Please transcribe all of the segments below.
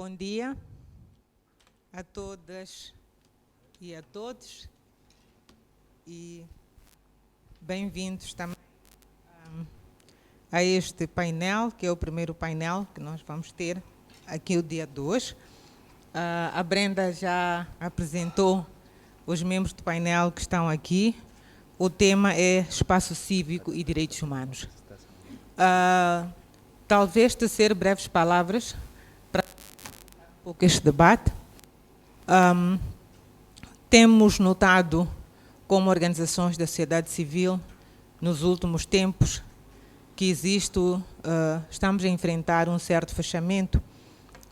Bom dia a todas e a todos e bem-vindos também a este painel, que é o primeiro painel que nós vamos ter aqui o dia de hoje. A Brenda já apresentou os membros do painel que estão aqui. O tema é Espaço Cívico e Direitos Humanos. Talvez tecer breves palavras para um pouco este debate. Temos notado como organizações da sociedade civil, nos últimos tempos, que estamos a enfrentar um certo fechamento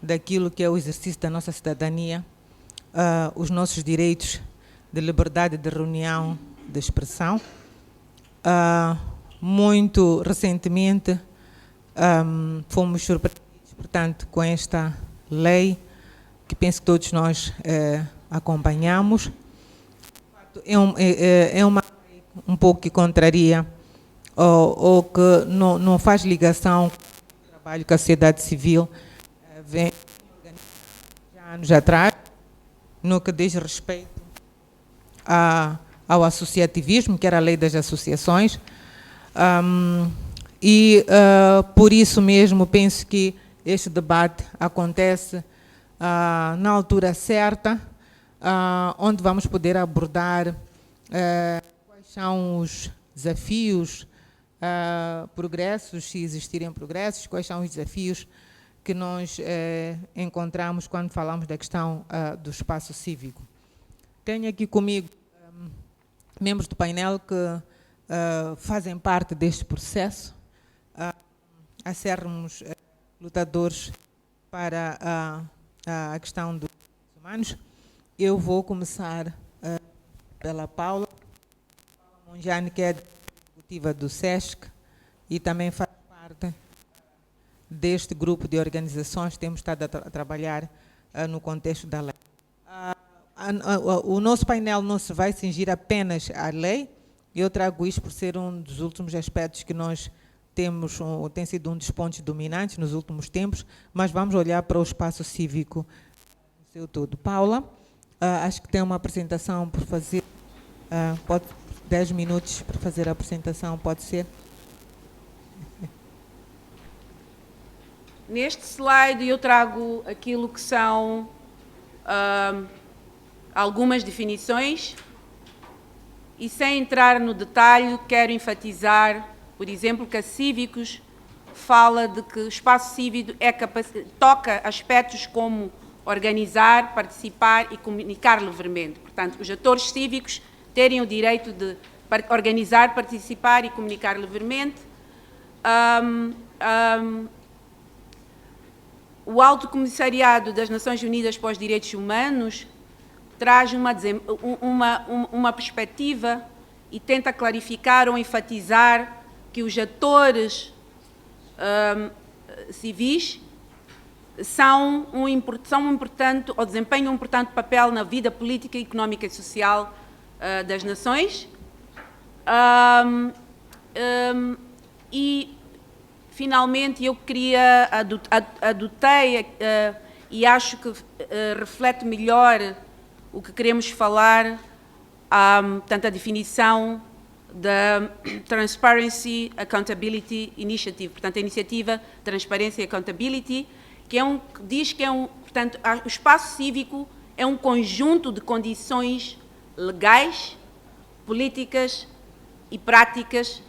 daquilo que é o exercício da nossa cidadania, os nossos direitos de liberdade de reunião, de expressão. Muito recentemente fomos surpreendidos, portanto, com esta lei, que penso que todos nós acompanhamos. É uma lei um pouco que contraria ou que não faz ligação com o trabalho que a sociedade civil vem já anos atrás, no que diz respeito ao associativismo, que era a lei das associações, por isso mesmo penso que este debate acontece na altura certa, onde vamos poder abordar quais são os desafios, progressos, se existirem progressos, quais são os desafios que nós encontramos quando falamos da questão do espaço cívico. Tenho aqui comigo membros do painel que fazem parte deste processo, acérrimos lutadores para a questão dos direitos humanos. Eu vou começar pela Paula Monjane, que é executiva do SESC e também faz parte deste grupo de organizações que temos estado a trabalhar no contexto da lei. O nosso painel não se vai cingir apenas à lei. Eu trago isto por ser um dos últimos aspectos que nós temos, tem sido um dos pontos dominantes nos últimos tempos, mas vamos olhar para o espaço cívico no seu todo. Paula, acho que tem uma apresentação por fazer, 10 minutos para fazer a apresentação, pode ser? Neste slide eu trago aquilo que são algumas definições e, sem entrar no detalhe, quero enfatizar, por exemplo, que a Cívicos fala de que o espaço cívico toca aspectos como organizar, participar e comunicar livremente. Portanto, os atores cívicos terem o direito de organizar, participar e comunicar livremente. O Alto Comissariado das Nações Unidas para os Direitos Humanos traz uma perspectiva e tenta clarificar ou enfatizar que os atores civis desempenham um importante papel na vida política, económica e social das nações. E, finalmente, eu queria, adotei e acho que reflete melhor o que queremos falar, portanto, a definição da Transparency Accountability Initiative, portanto, a iniciativa Transparência e Accountability, que diz que portanto, o espaço cívico é um conjunto de condições legais, políticas e práticas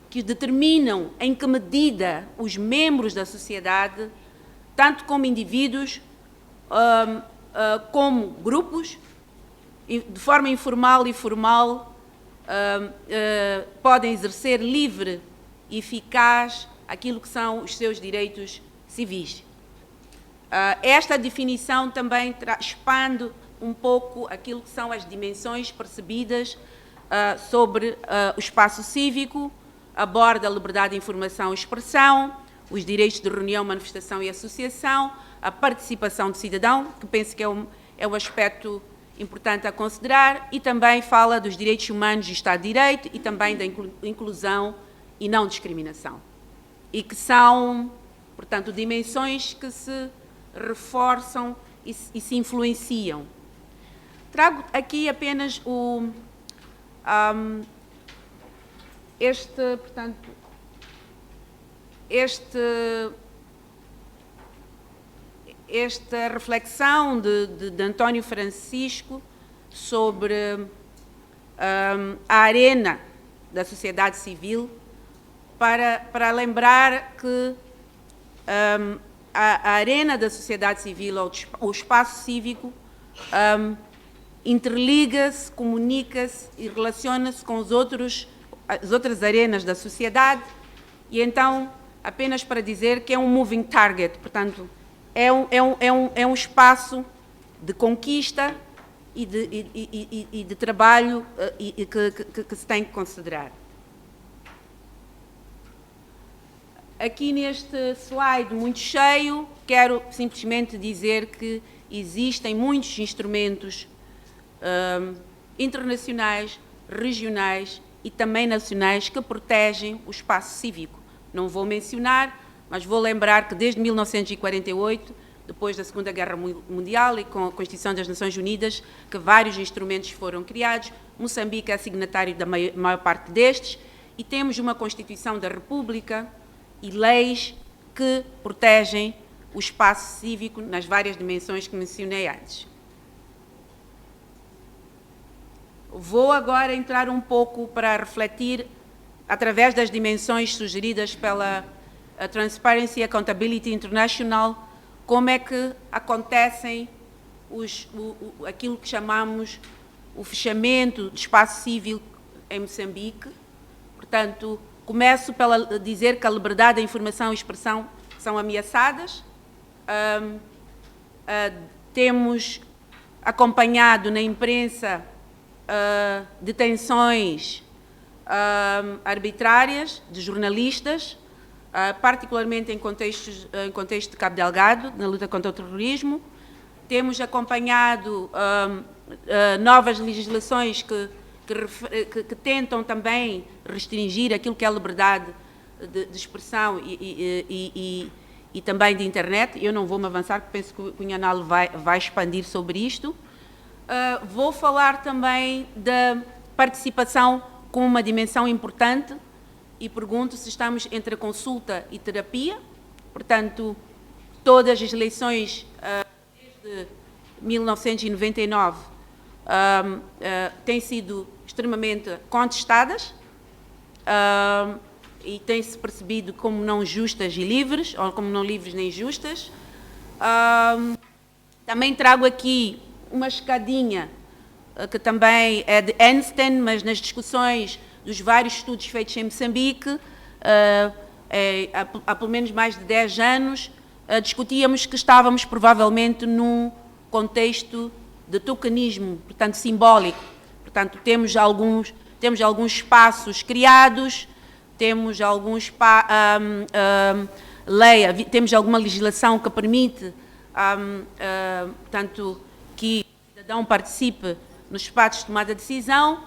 que determinam em que medida os membros da sociedade, tanto como indivíduos, como grupos, de forma informal e formal, podem exercer livre e eficaz aquilo que são os seus direitos civis. Esta definição também expande um pouco aquilo que são as dimensões percebidas sobre o espaço cívico, aborda a liberdade de informação e expressão, os direitos de reunião, manifestação e associação, a participação do cidadão, que penso que é um aspecto importante a considerar, e também fala dos direitos humanos e Estado de Direito e também da inclusão e não discriminação. E que são, portanto, dimensões que se reforçam e se influenciam. Trago aqui apenas esta reflexão de António Francisco sobre a arena da sociedade civil, para lembrar que a arena da sociedade civil, ou o espaço cívico, interliga-se, comunica-se e relaciona-se com as outras arenas da sociedade, e então, apenas para dizer que é um moving target, portanto, é um espaço de conquista e de trabalho que se tem que considerar. Aqui neste slide muito cheio, quero simplesmente dizer que existem muitos instrumentos internacionais, regionais e também nacionais que protegem o espaço cívico. Não vou mencionar, mas vou lembrar que desde 1948, depois da Segunda Guerra Mundial e com a Constituição das Nações Unidas, que vários instrumentos foram criados. Moçambique é signatário da maior parte destes, e temos uma Constituição da República e leis que protegem o espaço cívico nas várias dimensões que mencionei antes. Vou agora entrar um pouco para refletir, através das dimensões sugeridas pela Transparency Accountability International, como é que acontecem aquilo que chamamos o fechamento do espaço cívico em Moçambique. Portanto, começo pela dizer que a liberdade da informação e expressão são ameaçadas. Temos acompanhado na imprensa detenções arbitrárias de jornalistas, particularmente em contexto de Cabo Delgado, na luta contra o terrorismo. Temos acompanhado novas legislações que tentam também restringir aquilo que é a liberdade de expressão e também de internet. Eu não vou me avançar, porque penso que o Cunha Nalo vai expandir sobre isto. Vou falar também da participação como uma dimensão importante e pergunto se estamos entre a consulta e terapia. Portanto, todas as eleições desde 1999 têm sido extremamente contestadas e têm-se percebido como não justas e livres, ou como não livres nem justas. Também trago aqui uma escadinha que também é de Einstein, mas nas discussões dos vários estudos feitos em Moçambique, há pelo menos mais de 10 anos, discutíamos que estávamos provavelmente num contexto de tokenismo, portanto simbólico. Portanto, temos alguns espaços criados, temos temos alguma legislação que permite, portanto, que o cidadão participe nos espaços de tomada de decisão,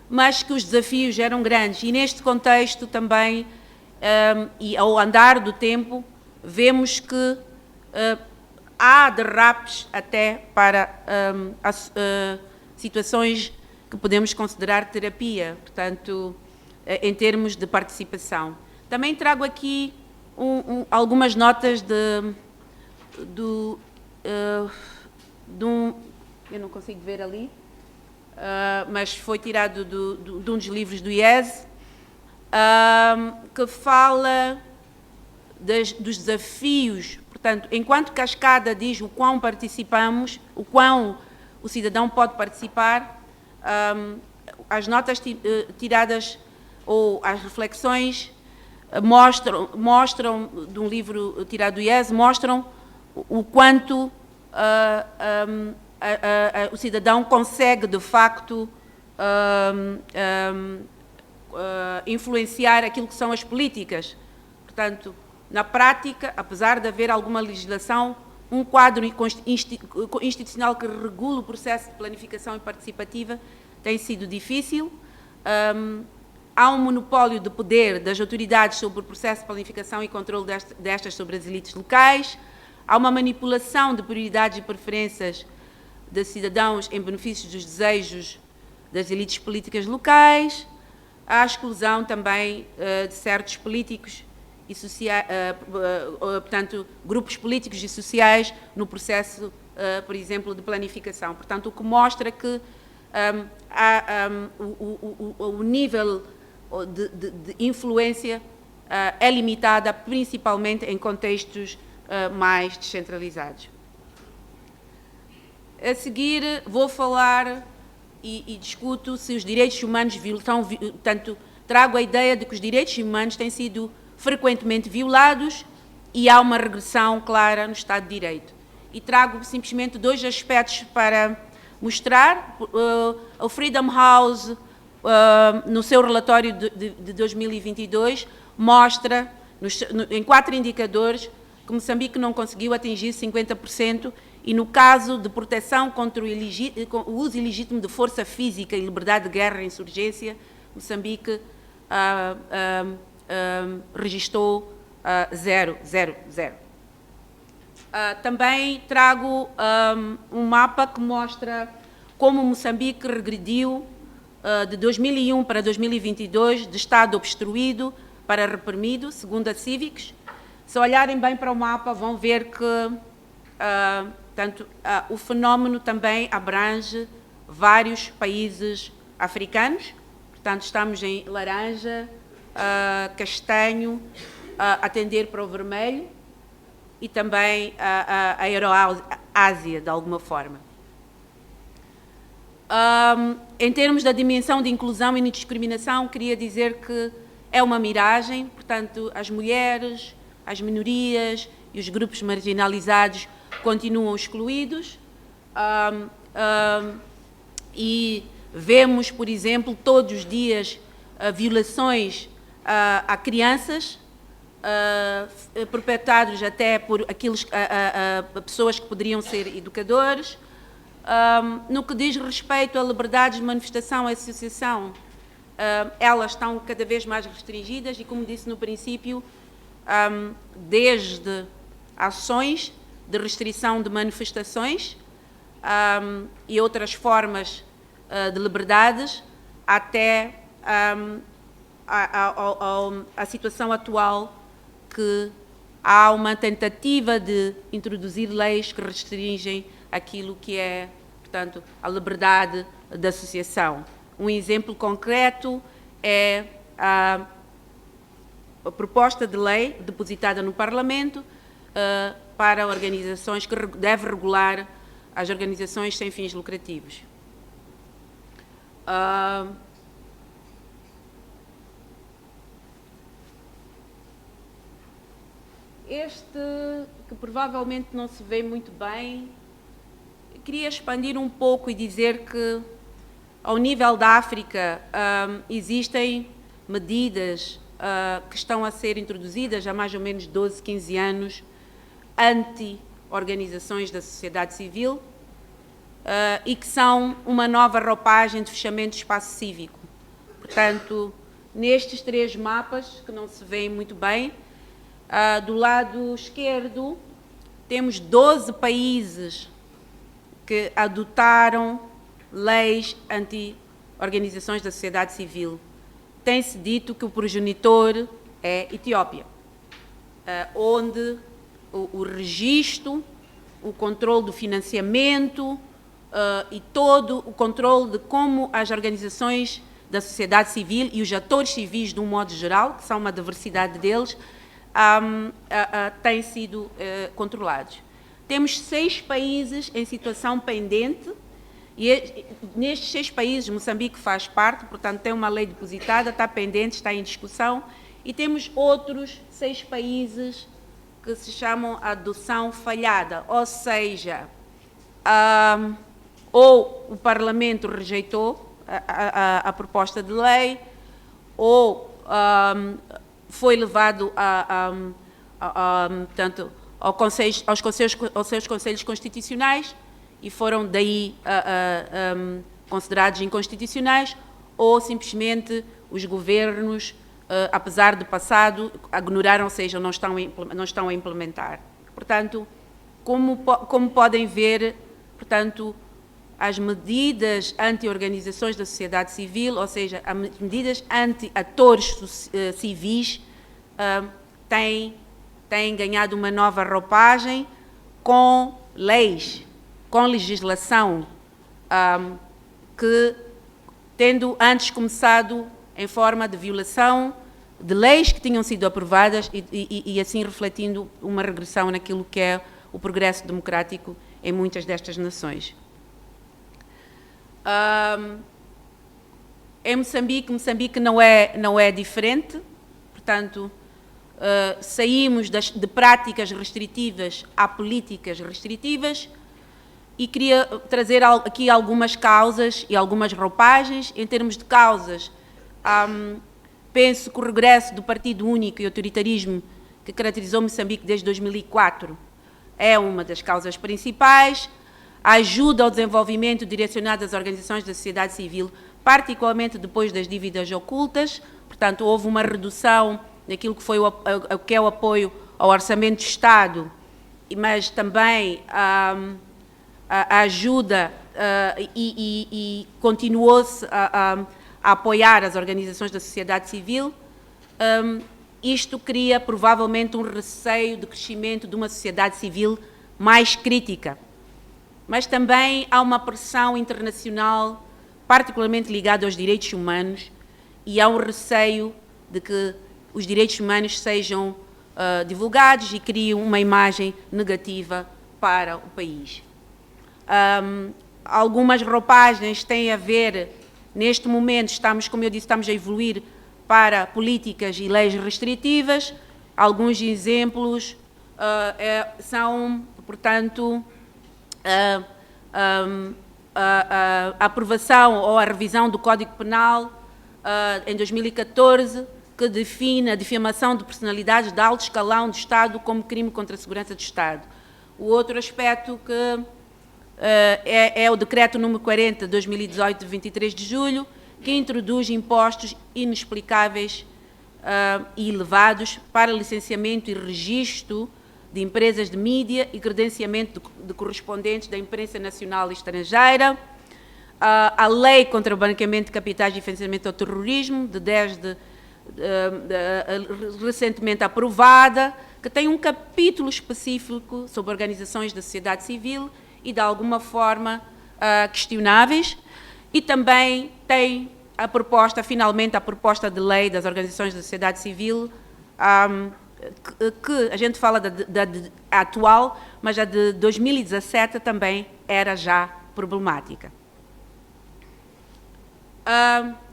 mas que os desafios eram grandes. E neste contexto também, e ao andar do tempo, vemos que há derrapes até para situações que podemos considerar terapia, portanto, em termos de participação. Também trago aqui algumas notas eu não consigo ver ali, mas foi tirado de um dos livros do IES, que fala dos desafios. Portanto, enquanto Cascada diz o quão participamos, o quão o cidadão pode participar, as notas tiradas ou as reflexões mostram de um livro tirado do IES, mostram o quanto o cidadão consegue, de facto, influenciar aquilo que são as políticas. Portanto, na prática, apesar de haver alguma legislação, um quadro institucional que regula o processo de planificação e participativa tem sido difícil. Há um monopólio de poder das autoridades sobre o processo de planificação e controle destas sobre as elites locais. há uma manipulação de prioridades e preferências de cidadãos em benefício dos desejos das elites políticas locais, há a exclusão também de certos políticos e sociais, portanto, grupos políticos e sociais no processo, por exemplo, de planificação. Portanto, o que mostra que o nível de influência é limitada principalmente em contextos mais descentralizados. A seguir, vou falar e discuto se os direitos humanos estão, portanto, trago a ideia de que os direitos humanos têm sido frequentemente violados e há uma regressão clara no Estado de Direito. E trago simplesmente dois aspectos para mostrar. O Freedom House, no seu relatório de 2022, mostra, em 4 indicadores, que Moçambique não conseguiu atingir 50%, e no caso de proteção contra o uso ilegítimo de força física e liberdade de guerra e insurgência, Moçambique registrou 0. Também trago um mapa que mostra como Moçambique regrediu de 2001 para 2022, de estado obstruído para reprimido, segundo a Civics. Se olharem bem para o mapa, vão ver que o fenómeno também abrange vários países africanos. Portanto, estamos em laranja, castanho, a tender para o vermelho, e também a Euroásia, de alguma forma. Em termos da dimensão de inclusão e de discriminação, queria dizer que é uma miragem. Portanto, as mulheres, as minorias e os grupos marginalizados continuam excluídos, e vemos, por exemplo, todos os dias violações a crianças, perpetrados até por pessoas que poderiam ser educadores. No que diz respeito a liberdades de manifestação e associação, elas estão cada vez mais restringidas e, como disse no princípio, desde ações de restrição de manifestações e outras formas de liberdades, até a situação atual, que há uma tentativa de introduzir leis que restringem aquilo que é, portanto, a liberdade de associação. Um exemplo concreto é a proposta de lei depositada no Parlamento para organizações que deve regular as organizações sem fins lucrativos. Este, que provavelmente não se vê muito bem, queria expandir um pouco e dizer que, ao nível da África, existem medidas que estão a ser introduzidas há mais ou menos 12, 15 anos, anti-organizações da sociedade civil, e que são uma nova roupagem de fechamento do espaço cívico. Portanto, nestes 3 mapas, que não se veem muito bem, do lado esquerdo, temos 12 países que adotaram leis anti-organizações da sociedade civil. Tem-se dito que o progenitor é Etiópia, onde o registro, o controle do financiamento e todo o controle de como as organizações da sociedade civil e os atores civis, de um modo geral, que são uma diversidade deles, têm sido controlados. Temos 6 países em situação pendente, e nestes 6 países, Moçambique faz parte, portanto tem uma lei depositada, está pendente, está em discussão, e temos outros 6 países que se chamam adoção falhada, ou seja, ou o Parlamento rejeitou a proposta de lei, ou foi levado portanto, aos seus conselhos constitucionais e foram daí considerados inconstitucionais, ou simplesmente os governos, apesar do passado, ignoraram, ou seja, não estão a implementar. Portanto, como podem ver, portanto, as medidas anti-organizações da sociedade civil, ou seja, as medidas anti-atores civis, têm ganhado uma nova roupagem com leis, com legislação, que, tendo antes começado em forma de violação de leis que tinham sido aprovadas e assim refletindo uma regressão naquilo que é o progresso democrático em muitas destas nações. Em Moçambique não é diferente, portanto, saímos de práticas restritivas a políticas restritivas e queria trazer aqui algumas causas e algumas roupagens. Em termos de causas, penso que o regresso do Partido Único e autoritarismo que caracterizou Moçambique desde 2004 é uma das causas principais. A ajuda ao desenvolvimento direcionada às organizações da sociedade civil, particularmente depois das dívidas ocultas, portanto, houve uma redução naquilo que é o apoio ao Orçamento de Estado, mas também a ajuda e continuou-se a apoiar as organizações da sociedade civil. Isto cria provavelmente um receio de crescimento de uma sociedade civil mais crítica. Mas também há uma pressão internacional, particularmente ligada aos direitos humanos, e há um receio de que os direitos humanos sejam divulgados e criem uma imagem negativa para o país. Algumas roupagens têm a ver, neste momento como eu disse, estamos a evoluir para políticas e leis restritivas. Alguns exemplos são, portanto, a aprovação ou a revisão do Código Penal em 2014, que define a difamação de personalidades de alto escalão do Estado como crime contra a segurança do Estado. O outro aspecto que é o Decreto número 40 de 2018, de 23 de julho, que introduz impostos inexplicáveis e elevados para licenciamento e registro de empresas de mídia e credenciamento de correspondentes da imprensa nacional e estrangeira, a Lei contra o Branqueamento de Capitais e Financiamento ao Terrorismo, recentemente aprovada, que tem um capítulo específico sobre organizações da sociedade civil e, de alguma forma, questionáveis, e também tem finalmente, a proposta de lei das organizações da sociedade civil, que a gente fala da atual, mas a de 2017 também era já problemática.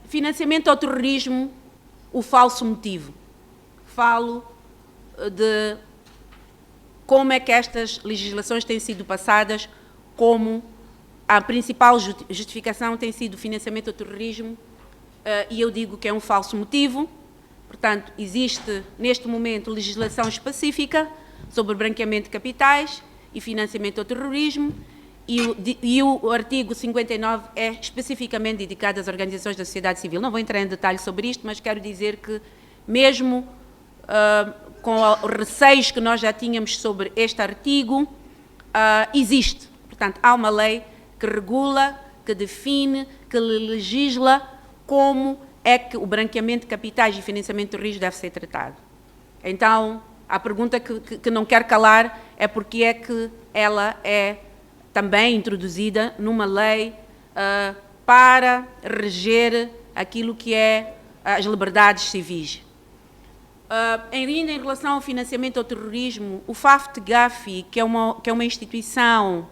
Financiamento ao terrorismo, o falso motivo. Falo de como é que estas legislações têm sido passadas, como a principal justificação tem sido o financiamento ao terrorismo, e eu digo que é um falso motivo. Portanto, existe, neste momento, legislação específica sobre branqueamento de capitais e financiamento ao terrorismo, e o artigo 59 é especificamente dedicado às organizações da sociedade civil. Não vou entrar em detalhe sobre isto, mas quero dizer que, mesmo com os receios que nós já tínhamos sobre este artigo, existe. Portanto, há uma lei que regula, que define, que legisla como é que o branqueamento de capitais e financiamento do terrorismo deve ser tratado. Então, a pergunta que não quer calar é porque é que ela é também introduzida numa lei para reger aquilo que é as liberdades civis. Ainda em relação ao financiamento ao terrorismo, o FAFT-GAFI, que é uma instituição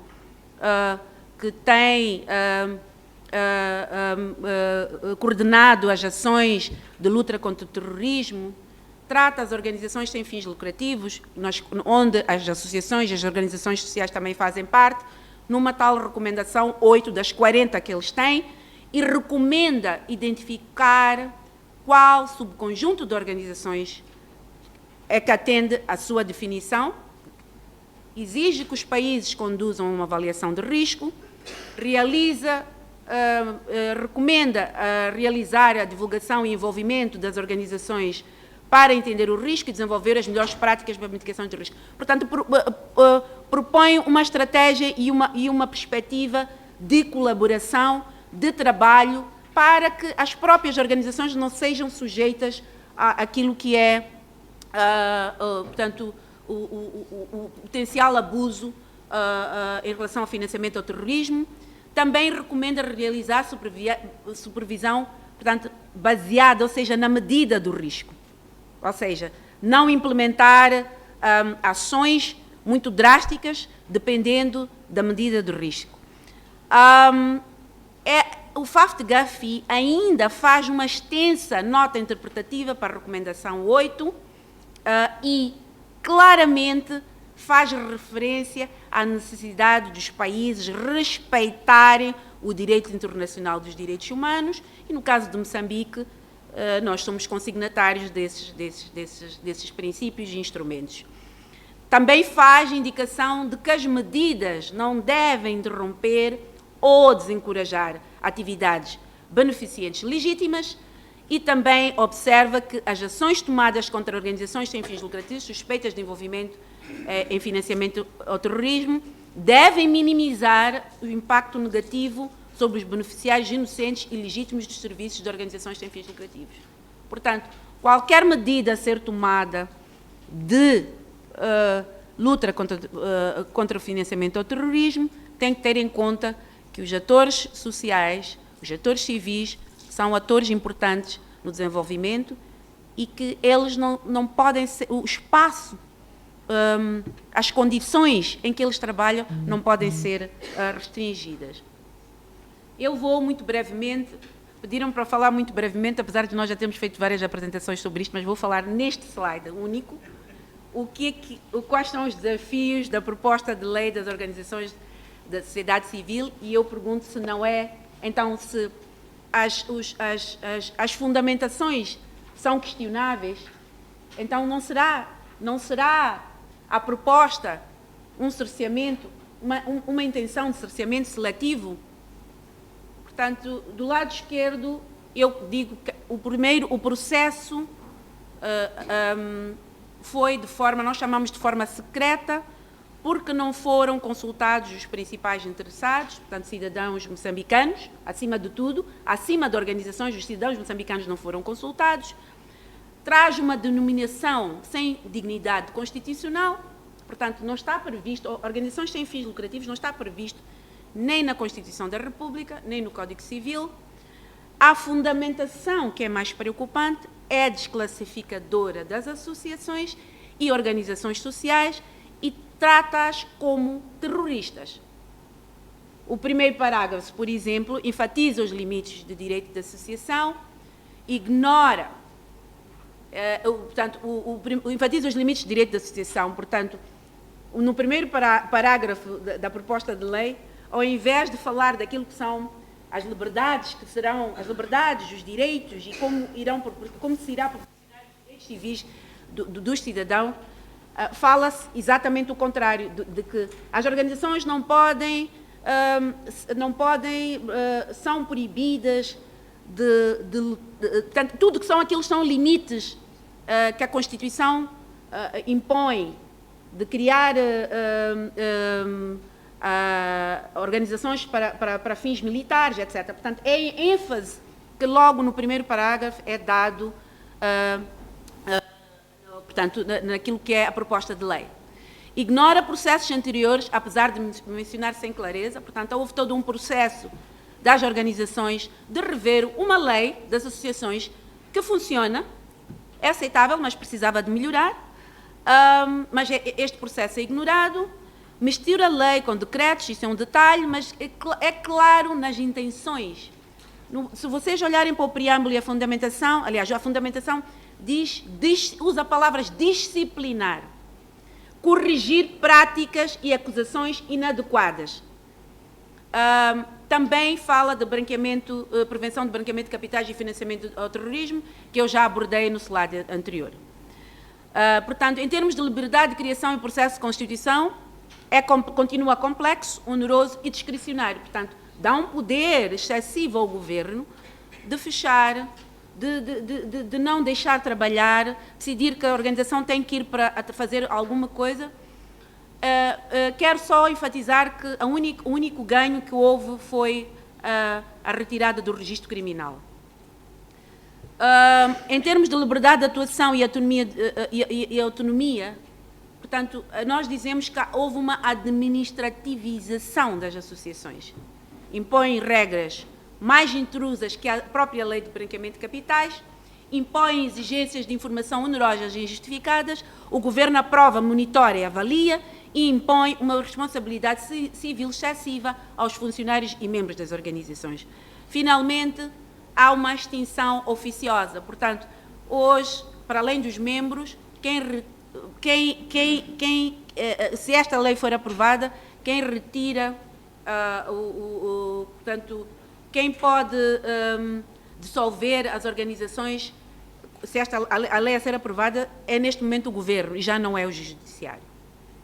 que tem coordenado as ações de luta contra o terrorismo, trata as organizações sem fins lucrativos, onde as associações e as organizações sociais também fazem parte, numa tal recomendação 8 das 40 que eles têm, e recomenda identificar qual subconjunto de organizações é que atende à sua definição, exige que os países conduzam uma avaliação de risco, recomenda realizar a divulgação e envolvimento das organizações para entender o risco e desenvolver as melhores práticas para a mitigação de risco. Portanto, propõe uma estratégia e uma perspectiva de colaboração, de trabalho, para que as próprias organizações não sejam sujeitas àquilo que é, portanto, o potencial abuso em relação ao financiamento ao terrorismo. Também recomenda realizar supervisão, portanto, baseada, ou seja, na medida do risco. Ou seja, não implementar ações muito drásticas, dependendo da medida do risco. O FAFT-GAFI ainda faz uma extensa nota interpretativa para a recomendação 8 e claramente faz referência à necessidade dos países respeitarem o direito internacional dos direitos humanos e, no caso de Moçambique, nós somos consignatários desses princípios e instrumentos. Também faz indicação de que as medidas não devem interromper ou desencorajar atividades beneficentes legítimas e também observa que as ações tomadas contra organizações sem fins lucrativos suspeitas de envolvimento em financiamento ao terrorismo devem minimizar o impacto negativo sobre os beneficiários inocentes e legítimos dos serviços de organizações sem fins lucrativos. Portanto, qualquer medida a ser tomada de luta contra o financiamento ao terrorismo tem que ter em conta que os atores sociais, os atores civis, são atores importantes no desenvolvimento e que eles não podem ser, o espaço, as condições em que eles trabalham não podem ser restringidas. Eu vou muito brevemente, pediram para falar muito brevemente, apesar de nós já termos feito várias apresentações sobre isto, mas vou falar neste slide único, quais são os desafios da proposta de lei das organizações da sociedade civil, e eu pergunto se não é, então, se as fundamentações são questionáveis, então não será a proposta um cerceamento, uma intenção de cerceamento seletivo? Portanto, do lado esquerdo, eu digo que o processo foi de forma, nós chamamos de forma secreta, porque não foram consultados os principais interessados, portanto, cidadãos moçambicanos, acima de tudo, acima de organizações, os cidadãos moçambicanos não foram consultados, traz uma denominação sem dignidade constitucional, portanto, não está previsto, organizações sem fins lucrativos não está previsto nem na Constituição da República, nem no Código Civil. A fundamentação, que é mais preocupante, é desclassificadora das associações e organizações sociais e trata-as como terroristas. O primeiro parágrafo, por exemplo, enfatiza os limites do direito de associação, ignora, portanto, enfatiza os limites do direito de associação, portanto, no primeiro parágrafo da proposta de lei, ao invés de falar daquilo que são as liberdades, que serão as liberdades, os direitos e como se irá proporcionar os direitos civis dos cidadãos, fala-se exatamente o contrário, de que as organizações são proibidas portanto, tudo que são aqueles são limites que a Constituição impõe de criar organizações para fins militares, etc. Portanto, é ênfase que logo no primeiro parágrafo é dado portanto, naquilo que é a proposta de lei. Ignora processos anteriores, apesar de mencionar sem clareza, portanto, houve todo um processo das organizações de rever uma lei das associações que funciona, é aceitável, mas precisava de melhorar, mas este processo é ignorado, mistura a lei com decretos, isso é um detalhe, mas é claro nas intenções. Se vocês olharem para o preâmbulo e a fundamentação, aliás, a fundamentação usa palavras disciplinar, corrigir práticas e acusações inadequadas. Também fala de prevenção de branqueamento de capitais e financiamento ao terrorismo, que eu já abordei no slide anterior. Portanto, em termos de liberdade de criação e processo de constituição, continua complexo, oneroso e discricionário. Portanto, dá um poder excessivo ao governo de fechar, de não deixar trabalhar, decidir que a organização tem que ir para fazer alguma coisa quero só enfatizar que o único ganho que houve foi a retirada do registro criminal. Em termos de liberdade de atuação e autonomia, portanto, nós dizemos que houve uma administrativização das associações. Impõem regras mais intrusas que a própria lei de branqueamento de capitais, impõem exigências de informação onerosas e injustificadas, o governo aprova, monitora e avalia e impõe uma responsabilidade civil excessiva aos funcionários e membros das organizações. Finalmente, há uma extinção oficiosa. Portanto, hoje, para além dos membros, se esta lei for aprovada, quem retira, portanto, quem pode dissolver as organizações, se a lei a ser aprovada, é neste momento o governo e já não é o judiciário.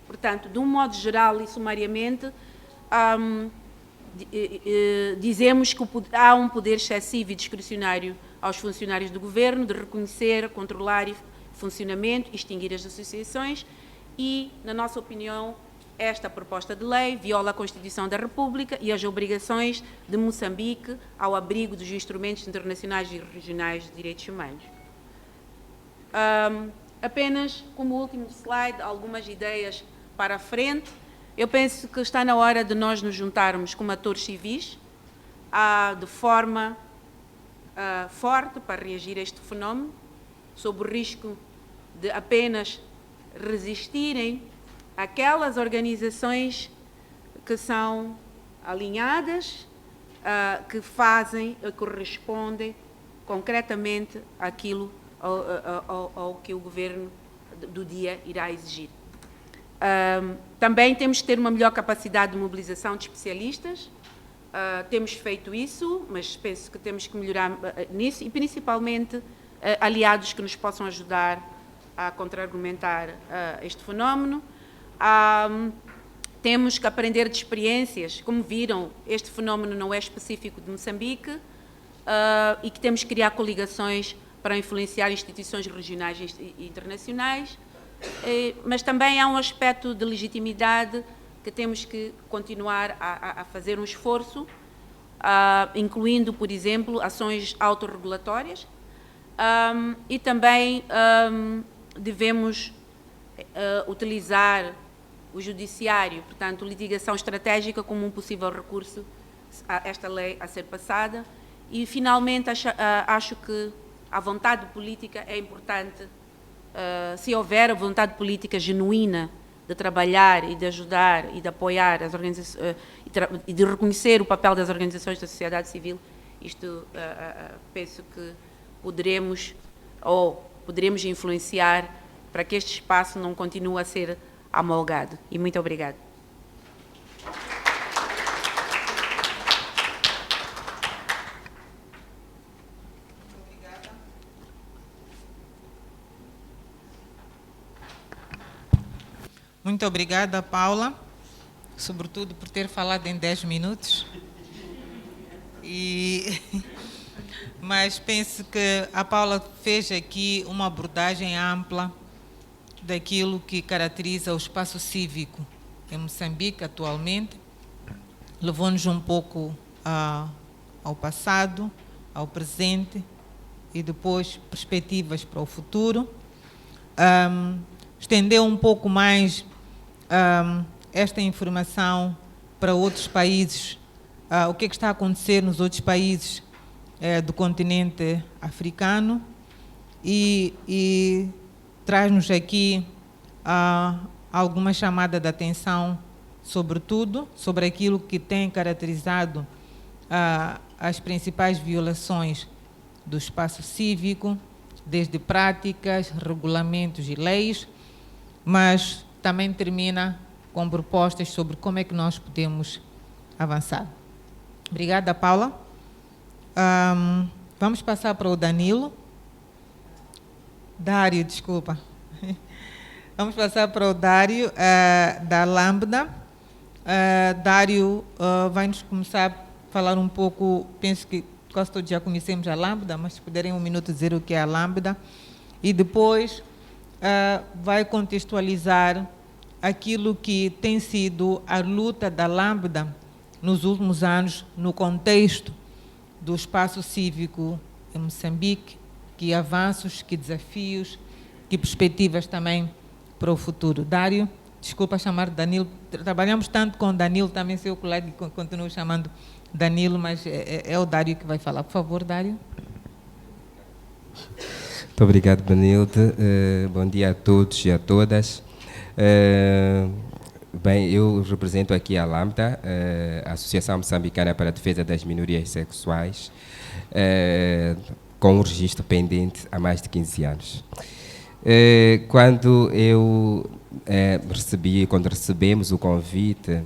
Portanto, de um modo geral e sumariamente, dizemos que há um poder excessivo e discricionário aos funcionários do governo de reconhecer, controlar o funcionamento e extinguir as associações e, na nossa opinião, esta proposta de lei viola a Constituição da República e as obrigações de Moçambique ao abrigo dos instrumentos internacionais e regionais de direitos humanos. Apenas como último slide, algumas ideias para a frente. Eu penso que está na hora de nós nos juntarmos como atores civis de forma forte para reagir a este fenómeno, sob o risco de apenas resistirem aquelas organizações que são alinhadas, que fazem, que correspondem concretamente àquilo ao que o governo do dia irá exigir. Também temos que ter uma melhor capacidade de mobilização de especialistas. Temos feito isso, mas penso que temos que melhorar nisso e, principalmente, aliados que nos possam ajudar a contra-argumentar este fenómeno. Temos que aprender de experiências. Como viram, este fenómeno não é específico de Moçambique e que temos que criar coligações para influenciar instituições regionais e internacionais. Mas também há um aspecto de legitimidade que temos que continuar a fazer um esforço, incluindo, por exemplo, ações autorregulatórias, e também devemos utilizar o judiciário, portanto, litigação estratégica como um possível recurso a esta lei a ser passada. E, finalmente, acho que a vontade política é importante. Se houver a vontade política genuína de trabalhar e de ajudar e de apoiar as organizações e de reconhecer o papel das organizações da sociedade civil, isto penso que poderemos influenciar para que este espaço não continue a ser amolgado. E muito obrigado. Muito obrigada, Paula, sobretudo por ter falado em 10 minutos. Mas penso que a Paula fez aqui uma abordagem ampla daquilo que caracteriza o espaço cívico em Moçambique atualmente, levou-nos um pouco ao passado, ao presente e depois perspectivas para o futuro. Estendeu um pouco mais esta informação para outros países, o que está a acontecer nos outros países do continente africano e traz-nos aqui alguma chamada de atenção, sobretudo, sobre aquilo que tem caracterizado as principais violações do espaço cívico, desde práticas, regulamentos e leis, mas também termina com propostas sobre como é que nós podemos avançar. Obrigada, Paula. Vamos passar para o Danilo. Dário, desculpa. Vamos passar para o Dário, da Lambda. Dário vai-nos começar a falar um pouco, penso que quase todos já conhecemos a Lambda, mas se puderem um minuto dizer o que é a Lambda. E depois vai contextualizar aquilo que tem sido a luta da Lambda nos últimos anos no contexto do espaço cívico em Moçambique, que avanços, que desafios, que perspectivas também para o futuro. Dário, desculpa chamar Danilo, trabalhamos tanto com Danilo, também seu colega, continuo chamando Danilo, mas é o Dário que vai falar. Por favor, Dário. Muito obrigado, Benilde. Bom dia a todos e a todas. Bem, eu represento aqui a Lambda, a Associação Moçambicana para a Defesa das Minorias Sexuais, com um registro pendente há mais de 15 anos. Quando recebemos o convite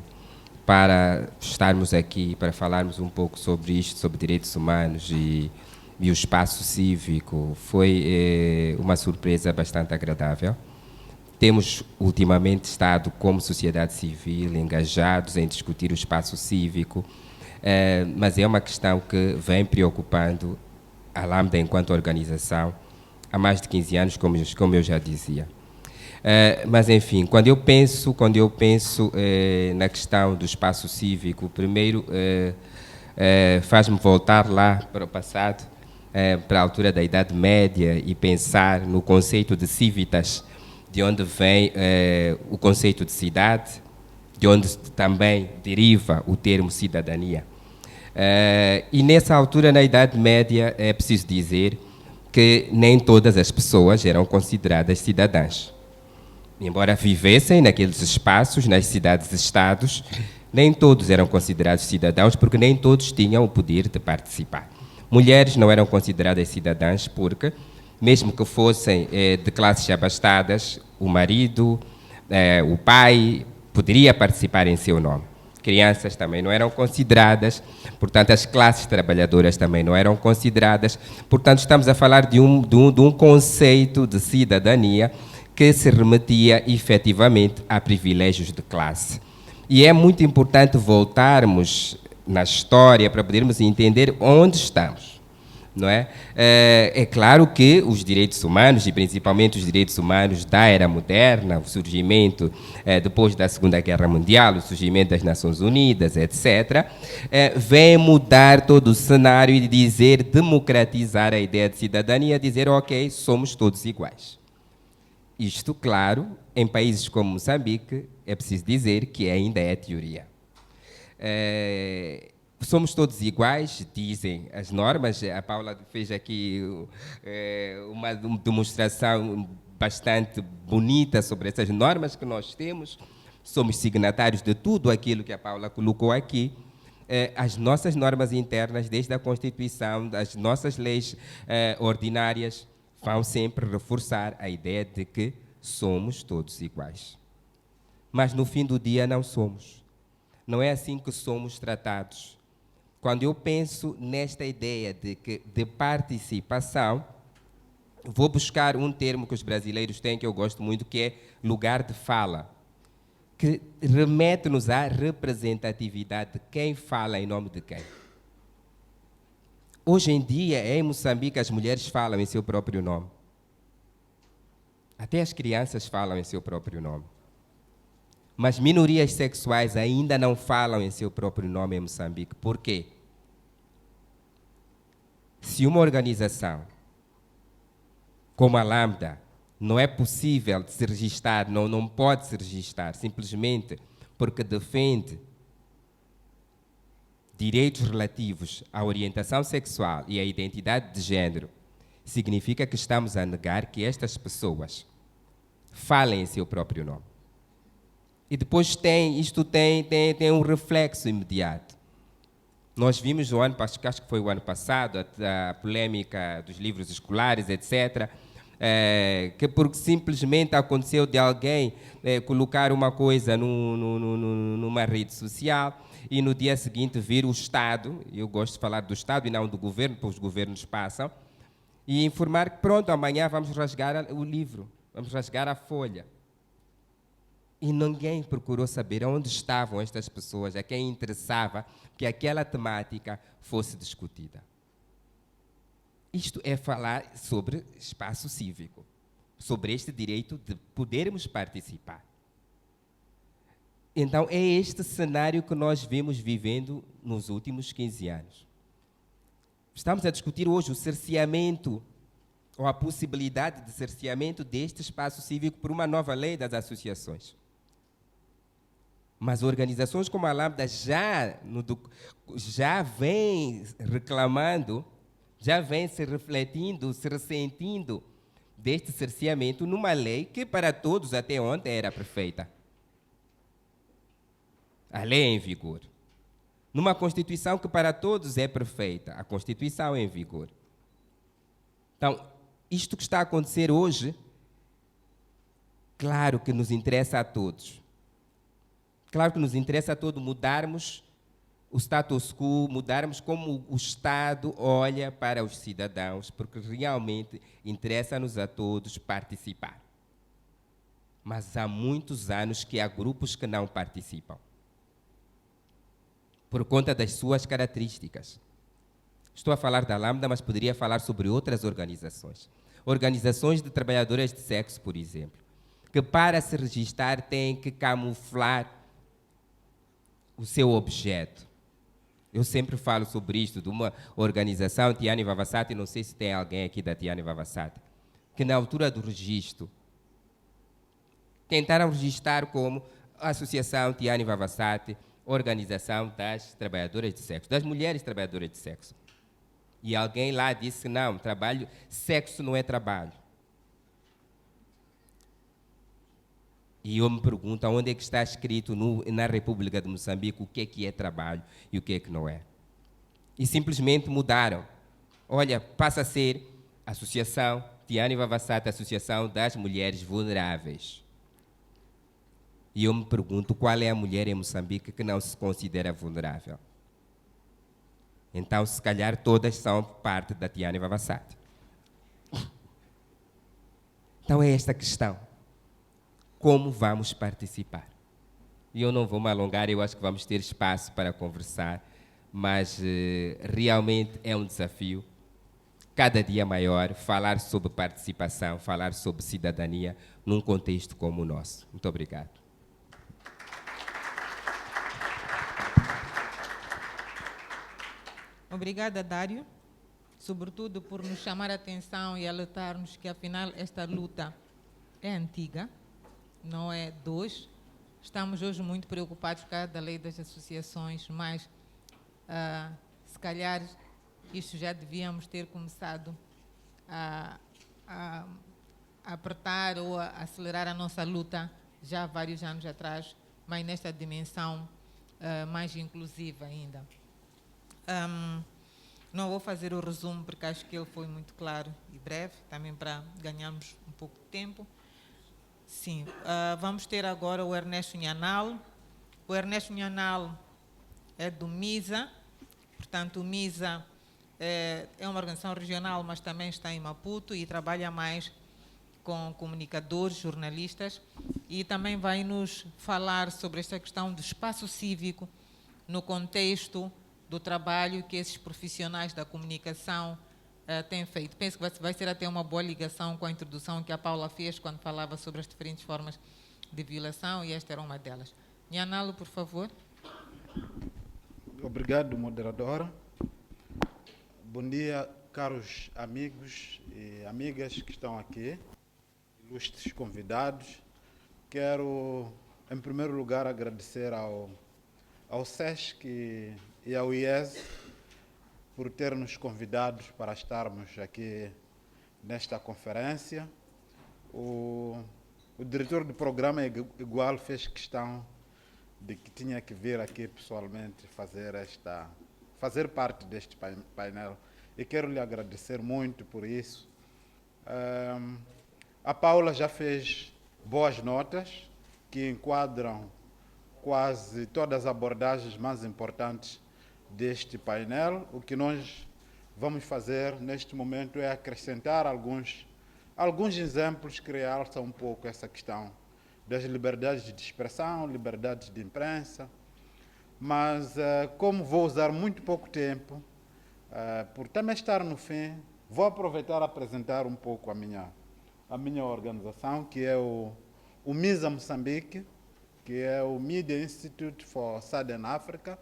para estarmos aqui, para falarmos um pouco sobre isto, sobre direitos humanos e o espaço cívico, foi uma surpresa bastante agradável. Temos ultimamente estado, como sociedade civil, engajados em discutir o espaço cívico, mas é uma questão que vem preocupando a Lambda enquanto organização há mais de 15 anos, como eu já dizia. Mas, enfim, quando eu penso na questão do espaço cívico, primeiro faz-me voltar lá para o passado, para a altura da Idade Média, e pensar no conceito de civitas, de onde vem o conceito de cidade, de onde também deriva o termo cidadania. E nessa altura, na Idade Média, é preciso dizer que nem todas as pessoas eram consideradas cidadãs. Embora vivessem naqueles espaços, nas cidades-estados, nem todos eram considerados cidadãos, porque nem todos tinham o poder de participar. Mulheres não eram consideradas cidadãs porque, mesmo que fossem de classes abastadas, o marido, o pai, poderia participar em seu nome. Crianças também não eram consideradas, portanto, as classes trabalhadoras também não eram consideradas. Portanto, estamos a falar de um conceito de cidadania que se remetia efetivamente a privilégios de classe. E é muito importante voltarmos na história para podermos entender onde estamos, não é? É claro que os direitos humanos, e principalmente os direitos humanos da era moderna, o surgimento, depois da Segunda Guerra Mundial, o surgimento das Nações Unidas, etc., vem mudar todo o cenário e dizer, democratizar a ideia de cidadania, dizer, ok, somos todos iguais. Isto, claro, em países como Moçambique, é preciso dizer que ainda é teoria. Somos todos iguais, dizem as normas. A Paula fez aqui uma demonstração bastante bonita sobre essas normas que nós temos. Somos signatários de tudo aquilo que a Paula colocou aqui. As nossas normas internas, desde a Constituição, das nossas leis ordinárias, vão sempre reforçar a ideia de que somos todos iguais. Mas no fim do dia não somos. Não é assim que somos tratados. Quando eu penso nesta ideia de participação, vou buscar um termo que os brasileiros têm, que eu gosto muito, que é lugar de fala, que remete-nos à representatividade de quem fala em nome de quem. Hoje em dia, em Moçambique, as mulheres falam em seu próprio nome. Até as crianças falam em seu próprio nome. Mas minorias sexuais ainda não falam em seu próprio nome em Moçambique. Por quê? Se uma organização como a Lambda não é possível de se registrar, não pode se registrar, simplesmente porque defende direitos relativos à orientação sexual e à identidade de género, significa que estamos a negar que estas pessoas falem em seu próprio nome. E depois isto tem um reflexo imediato. Nós vimos acho que foi o ano passado, a polêmica dos livros escolares, etc., que porque simplesmente aconteceu de alguém colocar uma coisa numa rede social e no dia seguinte vir o Estado, eu gosto de falar do Estado e não do governo, porque os governos passam, e informar que pronto, amanhã vamos rasgar o livro, vamos rasgar a folha. E ninguém procurou saber onde estavam estas pessoas, a quem interessava que aquela temática fosse discutida. Isto é falar sobre espaço cívico, sobre este direito de podermos participar. Então, é este cenário que nós vemos vivendo nos últimos 15 anos. Estamos a discutir hoje o cerceamento, ou a possibilidade de cerceamento deste espaço cívico por uma nova lei das associações. Mas organizações como a Lambda já vêm reclamando, já vêm se refletindo, se ressentindo deste cerceamento numa lei que para todos até ontem era perfeita. A lei em vigor. Numa Constituição que para todos é perfeita, a Constituição é em vigor. Então, isto que está a acontecer hoje, claro que nos interessa a todos. Claro que nos interessa a todos mudarmos o status quo, mudarmos como o Estado olha para os cidadãos, porque realmente interessa-nos a todos participar. Mas há muitos anos que há grupos que não participam, por conta das suas características. Estou a falar da Lambda, mas poderia falar sobre outras organizações. Organizações de trabalhadoras de sexo, por exemplo, que para se registrar têm que camuflar o seu objeto. Eu sempre falo sobre isto, de uma organização, Tiane Vavassati, não sei se tem alguém aqui da Tiane Vavassati, que na altura do registro, tentaram registrar como Associação Tiane Vavassati, Organização das Trabalhadoras de Sexo, das Mulheres Trabalhadoras de Sexo. E alguém lá disse, não, sexo não é trabalho. E eu me pergunto, onde é que está escrito na República de Moçambique o que é trabalho e o que é que não é? E simplesmente mudaram. Olha, passa a ser Associação Tiane Vavassati, Associação das Mulheres Vulneráveis. E eu me pergunto, qual é a mulher em Moçambique que não se considera vulnerável? Então, se calhar, todas são parte da Tiane Vavassati. Então, é esta questão. Como vamos participar? E eu não vou me alongar, eu acho que vamos ter espaço para conversar, mas realmente é um desafio, cada dia maior, falar sobre participação, falar sobre cidadania, num contexto como o nosso. Muito obrigado. Obrigada, Dário, sobretudo por nos chamar a atenção e alertar-nos que, afinal, esta luta é antiga, não é de hoje. Estamos hoje muito preocupados com a lei das associações, mas se calhar isto já devíamos ter começado a apertar ou a acelerar a nossa luta já há vários anos atrás, mas nesta dimensão mais inclusiva ainda. Não vou fazer o resumo porque acho que ele foi muito claro e breve, também para ganharmos um pouco de tempo. Sim, vamos ter agora o Ernesto Nhanal. O Ernesto Nhanal é do MISA, portanto o MISA é uma organização regional, mas também está em Maputo e trabalha mais com comunicadores, jornalistas, e também vai nos falar sobre esta questão do espaço cívico no contexto do trabalho que esses profissionais da comunicação têm feito. Penso que vai ser até uma boa ligação com a introdução que a Paula fez quando falava sobre as diferentes formas de violação, e esta era uma delas. Nhanalo, por favor. Obrigado, moderadora. Bom dia, caros amigos e amigas que estão aqui, ilustres convidados. Quero, em primeiro lugar, agradecer ao SESC e ao IES por ter nos convidados para estarmos aqui nesta conferência. O diretor do programa Igual fez questão de que tinha que vir aqui pessoalmente fazer parte deste painel, e quero lhe agradecer muito por isso. A Paula já fez boas notas que enquadram quase todas as abordagens mais importantes deste painel. O que nós vamos fazer neste momento é acrescentar alguns exemplos que realçam um pouco essa questão das liberdades de expressão, liberdades de imprensa, mas como vou usar muito pouco tempo, por também estar no fim, vou aproveitar e apresentar um pouco a minha organização, que é o MISA Moçambique. que é o Media Institute for Southern Africa.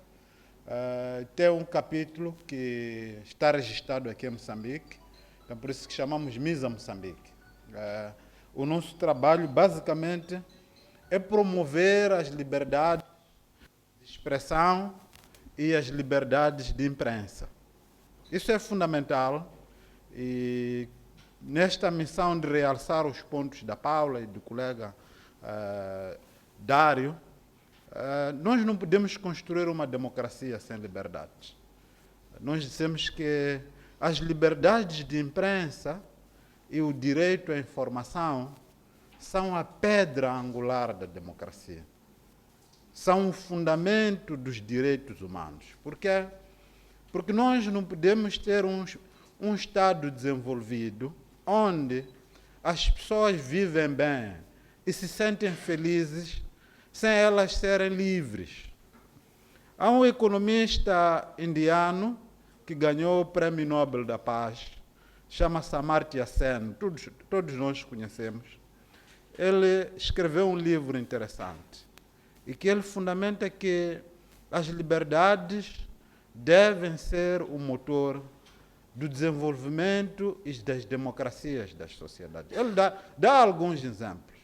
Tem um capítulo que está registrado aqui em Moçambique, então por isso que chamamos MISA Moçambique. O nosso trabalho, basicamente, é promover as liberdades de expressão e as liberdades de imprensa. Isso é fundamental e nesta missão de realçar os pontos da Paula e do colega Dário, nós não podemos construir uma democracia sem liberdades. Nós dissemos que as liberdades de imprensa e o direito à informação são a pedra angular da democracia. São o fundamento dos direitos humanos. Por quê? Porque nós não podemos ter um Estado desenvolvido onde as pessoas vivem bem e se sentem felizes sem elas serem livres. Há um economista indiano que ganhou o Prêmio Nobel da Paz, chama-se Amartya Sen, todos nós conhecemos. Ele escreveu um livro interessante e que ele fundamenta que as liberdades devem ser o motor do desenvolvimento e das democracias das sociedades. Ele dá alguns exemplos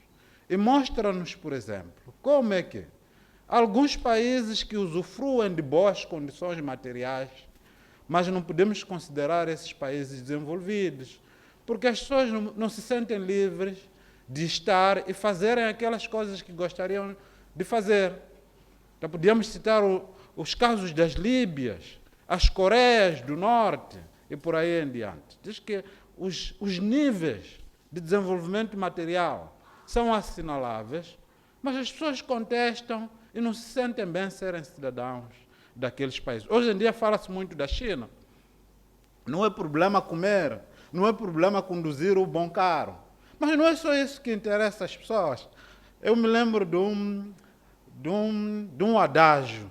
e mostra-nos, por exemplo, como é que alguns países que usufruem de boas condições materiais, mas não podemos considerar esses países desenvolvidos, porque as pessoas não se sentem livres de estar e fazerem aquelas coisas que gostariam de fazer. Então, podíamos citar os casos das Líbias, as Coreias do Norte e por aí em diante. Diz que os níveis de desenvolvimento material são assinaláveis, mas as pessoas contestam e não se sentem bem serem cidadãos daqueles países. Hoje em dia fala-se muito da China. Não é problema comer, não é problema conduzir o bom carro. Mas não é só isso que interessa as pessoas. Eu me lembro de um adágio,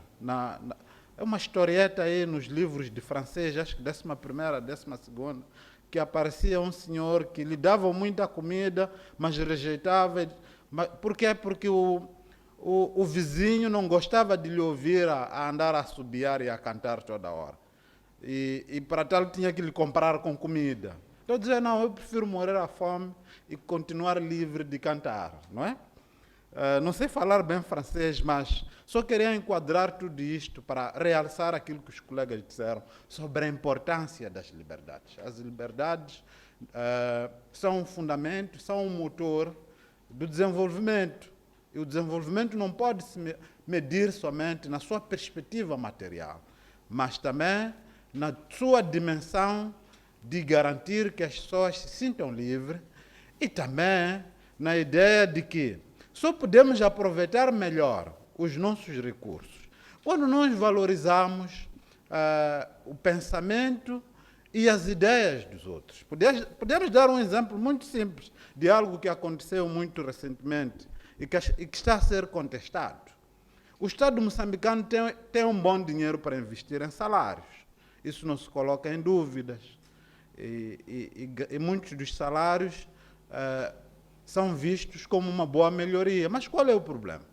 é uma historieta aí nos livros de francês, acho que 11ª, 12ª, que aparecia um senhor que lhe dava muita comida, mas rejeitava. Por quê? Porque o vizinho não gostava de lhe ouvir a andar a assobiar e a cantar toda hora. E para tal tinha que lhe comprar com comida. Então dizia, não, eu prefiro morrer à fome e continuar livre de cantar, não é? Não sei falar bem francês, mas só queria enquadrar tudo isto para realçar aquilo que os colegas disseram sobre a importância das liberdades. As liberdades são um fundamento, são um motor do desenvolvimento. E o desenvolvimento não pode se medir somente na sua perspectiva material, mas também na sua dimensão de garantir que as pessoas se sintam livres e também na ideia de que só podemos aproveitar melhor os nossos recursos quando nós valorizamos o pensamento e as ideias dos outros. Podemos dar um exemplo muito simples de algo que aconteceu muito recentemente e que está a ser contestado. O Estado moçambicano tem um bom dinheiro para investir em salários. Isso não se coloca em dúvidas. E muitos dos salários são vistos como uma boa melhoria. Mas qual é o problema?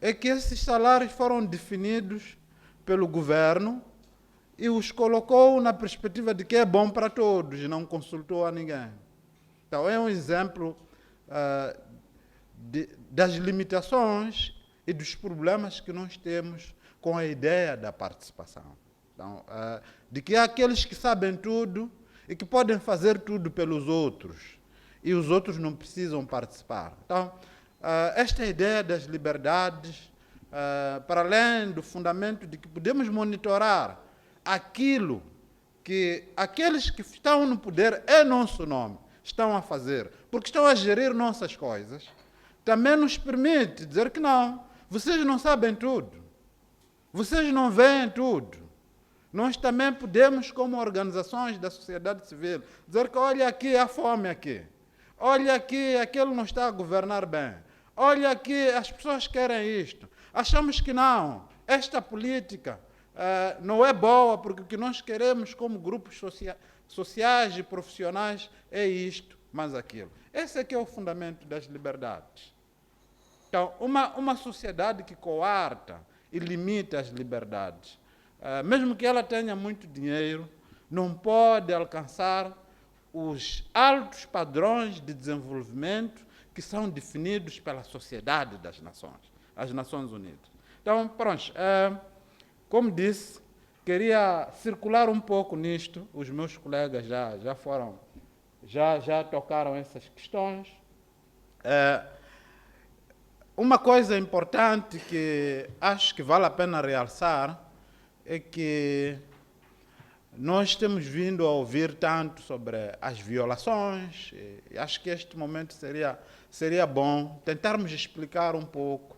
É que esses salários foram definidos pelo governo e os colocou na perspectiva de que é bom para todos e não consultou a ninguém. Então, é um exemplo das limitações e dos problemas que nós temos com a ideia da participação. Então, de que há aqueles que sabem tudo e que podem fazer tudo pelos outros, e os outros não precisam participar. Então, esta ideia das liberdades, para além do fundamento de que podemos monitorar aquilo que aqueles que estão no poder, em nosso nome, estão a fazer, porque estão a gerir nossas coisas, também nos permite dizer que não, vocês não sabem tudo, vocês não veem tudo. Nós também podemos, como organizações da sociedade civil, dizer que olha aqui a fome aqui, olha aqui aquele não está a governar bem, olha aqui as pessoas querem isto, achamos que não, esta política não é boa porque o que nós queremos como grupos sociais e profissionais é isto, mas aquilo. Esse aqui é o fundamento das liberdades. Então, uma sociedade que coarta e limita as liberdades, mesmo que ela tenha muito dinheiro, não pode alcançar os altos padrões de desenvolvimento que são definidos pela Sociedade das Nações, as Nações Unidas. Então, pronto, como disse, queria circular um pouco nisto, os meus colegas já tocaram essas questões. Uma coisa importante que acho que vale a pena realçar é que nós temos vindo a ouvir tanto sobre as violações, e acho que este momento seria bom tentarmos explicar um pouco,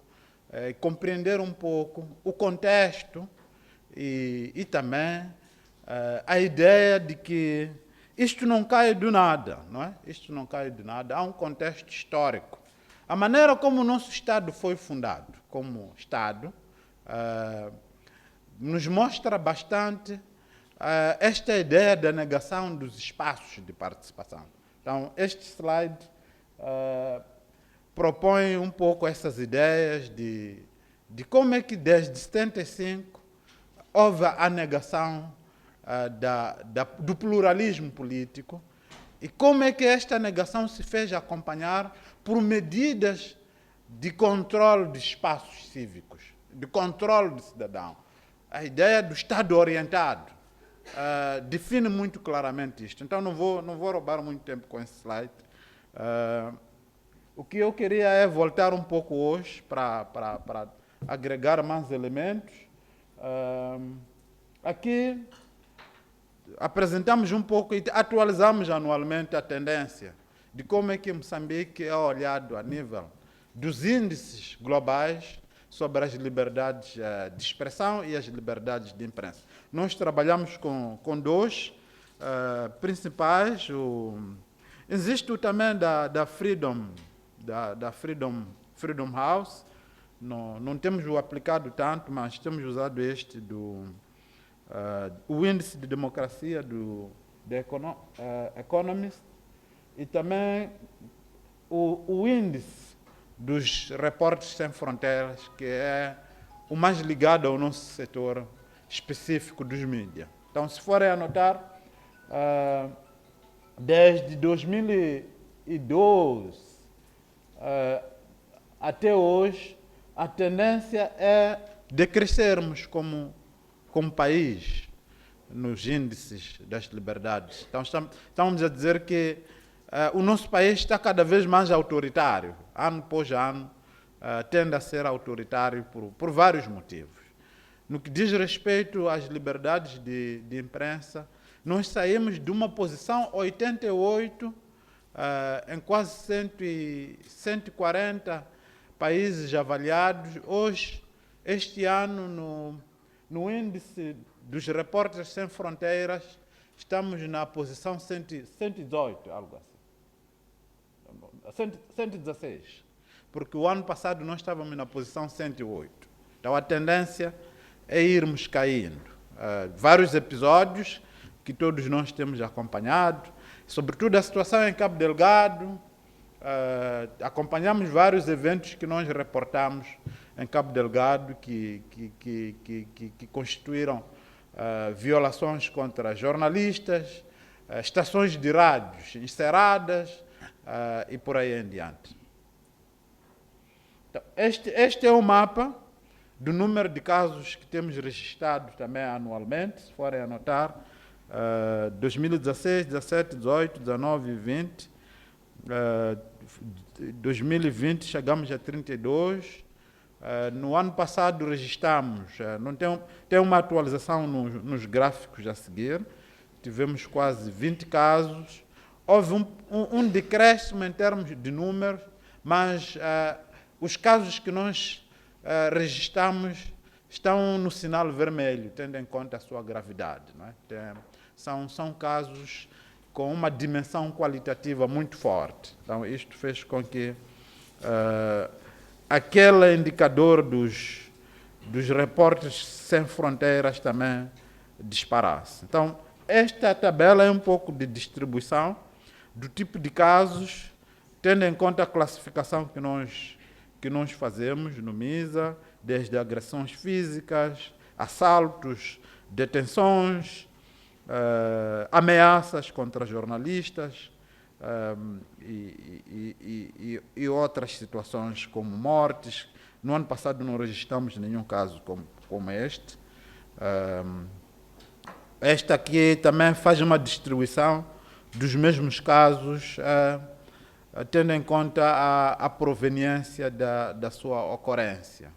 compreender um pouco o contexto e também a ideia de que isto não cai do nada, não é? Isto não cai do nada, há um contexto histórico. A maneira como o nosso Estado foi fundado, como Estado, nos mostra bastante esta ideia da negação dos espaços de participação. Então, este slide propõe um pouco essas ideias de como é que desde 75 houve a negação do pluralismo político e como é que esta negação se fez acompanhar por medidas de controle de espaços cívicos, de controle do cidadão. A ideia do Estado orientado define muito claramente isto. Então, não vou roubar muito tempo com esse slide. O que eu queria é voltar um pouco hoje para agregar mais elementos. Aqui apresentamos um pouco e atualizamos anualmente a tendência de como é que Moçambique é olhado a nível dos índices globais sobre as liberdades de expressão e as liberdades de imprensa. Nós trabalhamos com dois principais. Existe também da Freedom House. Não temos o aplicado tanto, mas temos usado este o índice de democracia do Economist e também o índice dos Repórteres Sem Fronteiras, que é o mais ligado ao nosso setor específico dos mídias. Então, se forem anotar, desde 2012 até hoje, a tendência é decrescermos como país nos índices das liberdades. Então, estamos a dizer que o nosso país está cada vez mais autoritário. Ano após ano, tende a ser autoritário por vários motivos. No que diz respeito às liberdades de imprensa, nós saímos de uma posição 88 em quase 140 países avaliados. Hoje, este ano, no índice dos Repórteres Sem Fronteiras, estamos na posição 118, algo assim. 116, porque o ano passado nós estávamos na posição 108. Então a tendência é irmos caindo. Vários episódios que todos nós temos acompanhado, sobretudo a situação em Cabo Delgado, acompanhamos vários eventos que nós reportamos em Cabo Delgado que constituíram violações contra jornalistas, estações de rádios encerradas, e por aí em diante. Então, este é o mapa do número de casos que temos registrado também anualmente, se forem anotar, 2016, 17, 18, 19 e 20. 2020 chegamos a 32. No ano passado registramos, tem uma atualização nos gráficos a seguir, tivemos quase 20 casos. Houve um decréscimo em termos de números, mas os casos que nós registramos estão no sinal vermelho, tendo em conta a sua gravidade. Não é? São casos com uma dimensão qualitativa muito forte. Então, isto fez com que aquele indicador dos Repórteres Sem Fronteiras também disparasse. Então, esta tabela é um pouco de distribuição do tipo de casos, tendo em conta a classificação que que nós fazemos no MISA, desde agressões físicas, assaltos, detenções, ameaças contra jornalistas e outras situações como mortes. No ano passado não registramos nenhum caso como este. Esta aqui também faz uma distribuição dos mesmos casos, tendo em conta a proveniência da sua ocorrência.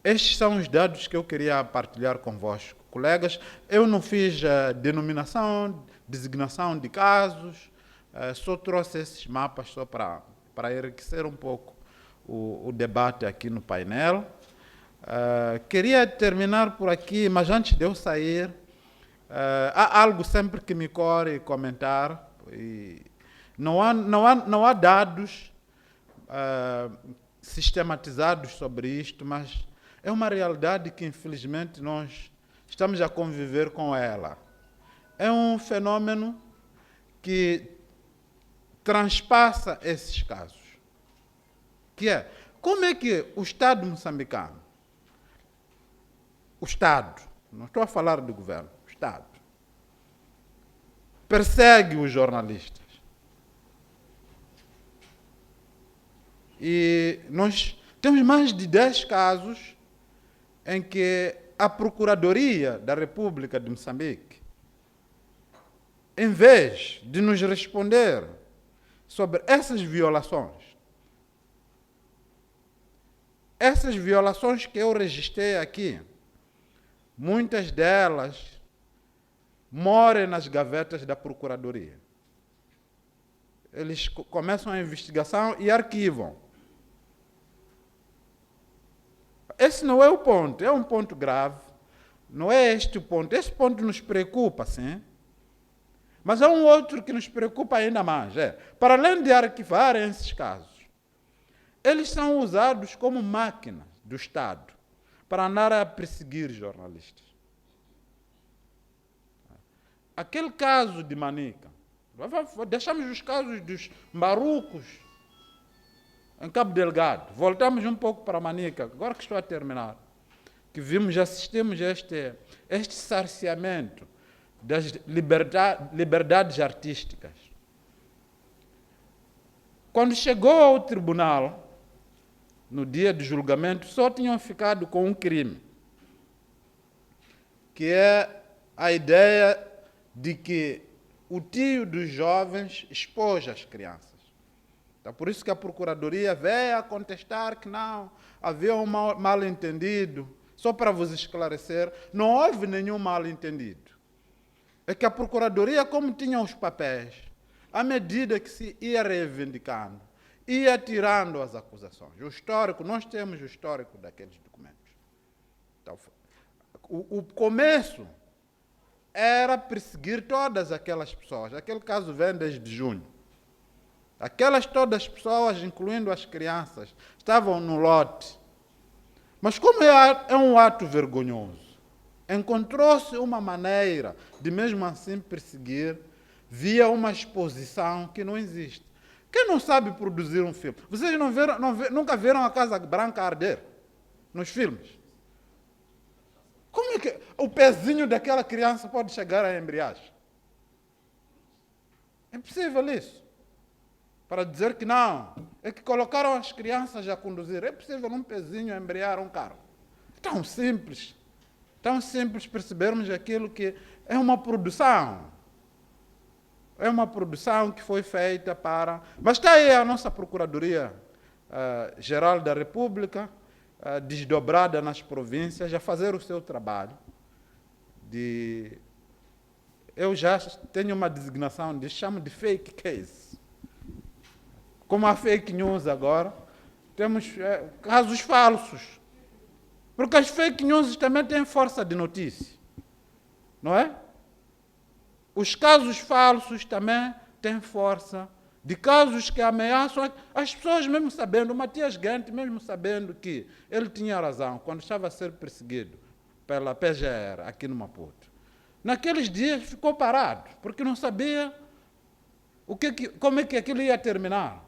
Estes são os dados que eu queria partilhar convosco, colegas. Eu não fiz designação de casos, só trouxe esses mapas só para enriquecer um pouco o debate aqui no painel. Queria terminar por aqui, mas antes de eu sair, há algo sempre que me corre comentar. Não há dados sistematizados sobre isto, mas é uma realidade que, infelizmente, nós estamos a conviver com ela. É um fenômeno que transpassa esses casos. Que é, como é que o Estado moçambicano, o Estado, não estou a falar do governo, o Estado, persegue os jornalistas? E nós temos mais de 10 casos em que a Procuradoria da República de Moçambique, em vez de nos responder sobre essas violações que eu registrei aqui, muitas delas morrem nas gavetas da Procuradoria. Eles começam a investigação e arquivam. Esse não é o ponto, é um ponto grave. Não é este o ponto. Esse ponto nos preocupa, sim. Mas há um outro que nos preocupa ainda mais. Para além de arquivarem esses casos, eles são usados como máquinas do Estado para andar a perseguir jornalistas. Aquele caso de Manica, deixamos os casos dos marucos em Cabo Delgado, voltamos um pouco para Manica, agora que estou a terminar, que assistimos a este cerceamento das liberdades artísticas. Quando chegou ao tribunal, no dia de julgamento, só tinham ficado com um crime, que é a ideia de que o tio dos jovens expôs as crianças. Então, por isso que a Procuradoria veio a contestar que não, havia um mal-entendido. Só para vos esclarecer, não houve nenhum mal-entendido. É que a Procuradoria, como tinha os papéis, à medida que se ia reivindicando, ia tirando as acusações. O histórico, nós temos o histórico daqueles documentos. Então, o começo era perseguir todas aquelas pessoas. Aquele caso vem desde junho. Todas as pessoas, incluindo as crianças, estavam no lote. Mas como é um ato vergonhoso, encontrou-se uma maneira de mesmo assim perseguir via uma exposição que não existe. Quem não sabe produzir um filme? Vocês nunca viram a Casa Branca arder nos filmes? Como é que o pezinho daquela criança pode chegar à embreagem? É possível isso? Para dizer que não, é que colocaram as crianças a conduzir. É possível um pezinho embrear um carro? Tão simples percebermos aquilo que é uma produção. É uma produção que foi feita para... Mas está aí a nossa Procuradoria-Geral da República, desdobrada nas províncias, a fazer o seu trabalho. Eu já tenho uma designação, chamo de fake case. Como a fake news agora, temos casos falsos. Porque as fake news também têm força de notícia. Não é? Os casos falsos também têm força de casos que ameaçam as pessoas, mesmo sabendo, o Matias Gante, mesmo sabendo que ele tinha razão quando estava a ser perseguido pela PGR aqui no Maputo. Naqueles dias ficou parado, porque não sabia como é que aquilo ia terminar.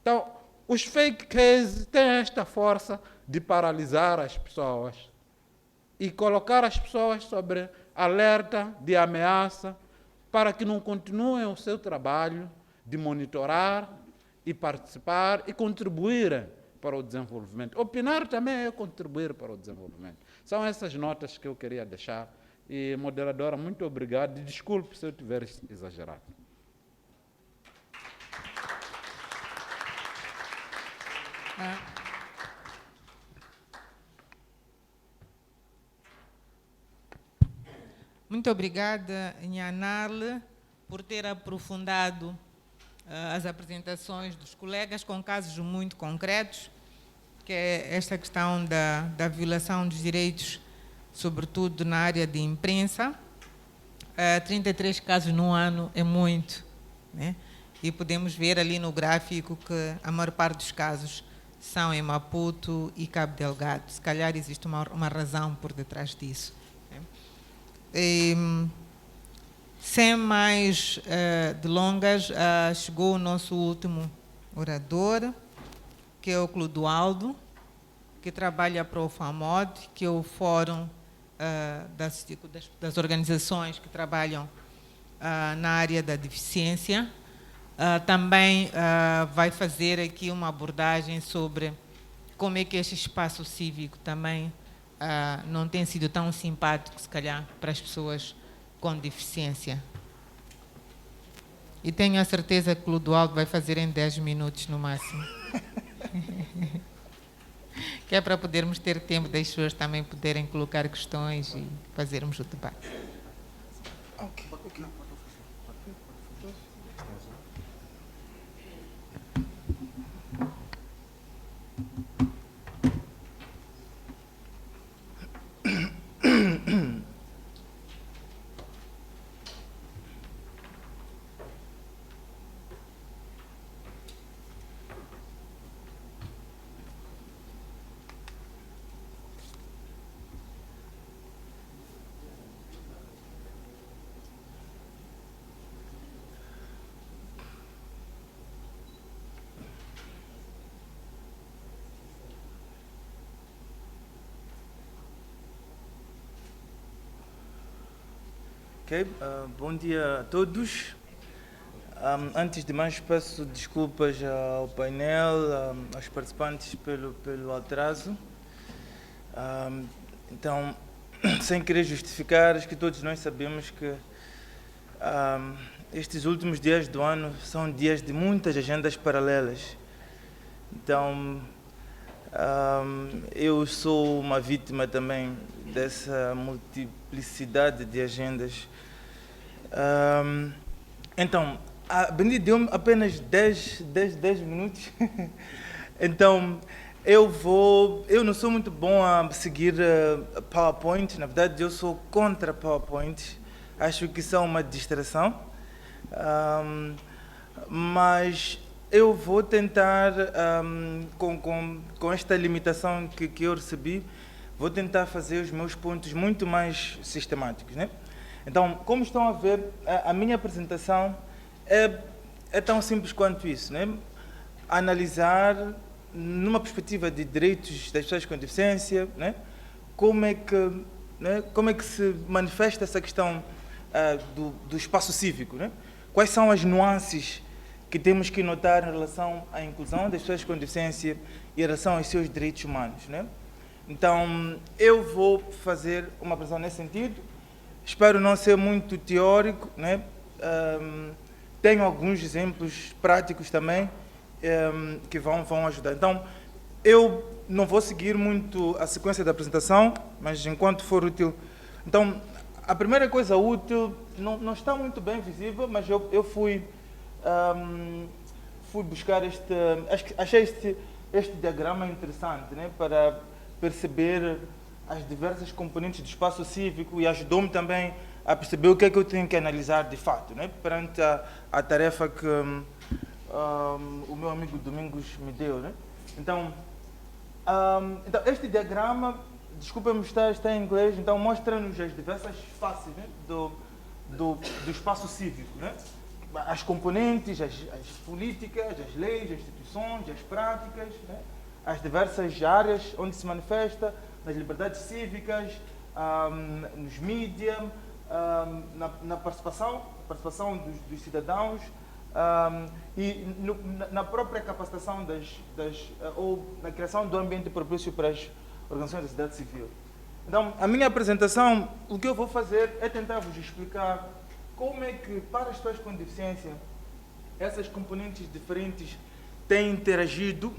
Então, Os fake cases têm esta força de paralisar as pessoas e colocar as pessoas sobre alerta de ameaça para que não continuem o seu trabalho de monitorar e participar e contribuir para o desenvolvimento. Opinar também é contribuir para o desenvolvimento. São essas notas que eu queria deixar. E, moderadora, muito obrigado. E desculpe se eu tiver exagerado. Muito obrigada, Nhanarle, por ter aprofundado as apresentações dos colegas com casos muito concretos, que é esta questão da violação dos direitos, sobretudo na área de imprensa. 33 casos no ano é muito, né? E podemos ver ali no gráfico que a maior parte dos casos são em Maputo e Cabo Delgado. Se calhar existe uma razão por detrás disso, né? Sem mais delongas, chegou o nosso último orador, que é o Clodoaldo, que trabalha para o FAMOD, que é o Fórum das organizações que trabalham na área da deficiência. Também vai fazer aqui uma abordagem sobre como é que este espaço cívico também não tem sido tão simpático, se calhar, para as pessoas com deficiência. E tenho a certeza que o Clodoaldo vai fazer em 10 minutos no máximo. Que é para podermos ter tempo das pessoas também poderem colocar questões e fazermos o debate. Okay. Ok, bom dia a todos. Antes de mais, peço desculpas ao painel, aos participantes pelo atraso. Então, sem querer justificar, acho que todos nós sabemos que estes últimos dias do ano são dias de muitas agendas paralelas. Então, eu sou uma vítima também dessa multiplicidade de agendas. Então, a Benedito deu-me apenas 10 minutos. Então, eu não sou muito bom a seguir PowerPoint. Na verdade, eu sou contra PowerPoint. Acho que são uma distração. Mas eu vou tentar, com esta limitação que eu recebi, vou tentar fazer os meus pontos muito mais sistemáticos, né? Então, como estão a ver, a minha apresentação é tão simples quanto isso, né? Analisar, numa perspectiva de direitos das pessoas com deficiência, né? Como é que se manifesta essa questão do espaço cívico, né? Quais são as nuances que temos que notar em relação à inclusão das pessoas com deficiência e em relação aos seus direitos humanos, né? Então, eu vou fazer uma apresentação nesse sentido. Espero não ser muito teórico, né? Tenho alguns exemplos práticos também que vão ajudar. Então, eu não vou seguir muito a sequência da apresentação, mas enquanto for útil. Então, a primeira coisa útil não está muito bem visível, mas eu fui buscar achei este diagrama interessante, né, para perceber as diversas componentes do espaço cívico e ajudou-me também a perceber o que é que eu tenho que analisar de fato, né, perante a tarefa que o meu amigo Domingos me deu, né. Então, este diagrama, desculpa-me, está em inglês, então mostra-nos as diversas faces, né, do espaço cívico, né, as componentes, as políticas, as leis, as instituições, as práticas, né? As diversas áreas onde se manifesta, nas liberdades cívicas, nos mídias, na participação dos cidadãos e na própria capacitação ou na criação do ambiente propício para as organizações da sociedade civil. Então, a minha apresentação, o que eu vou fazer é tentar vos explicar como é que, para as pessoas com deficiência, essas componentes diferentes têm interagido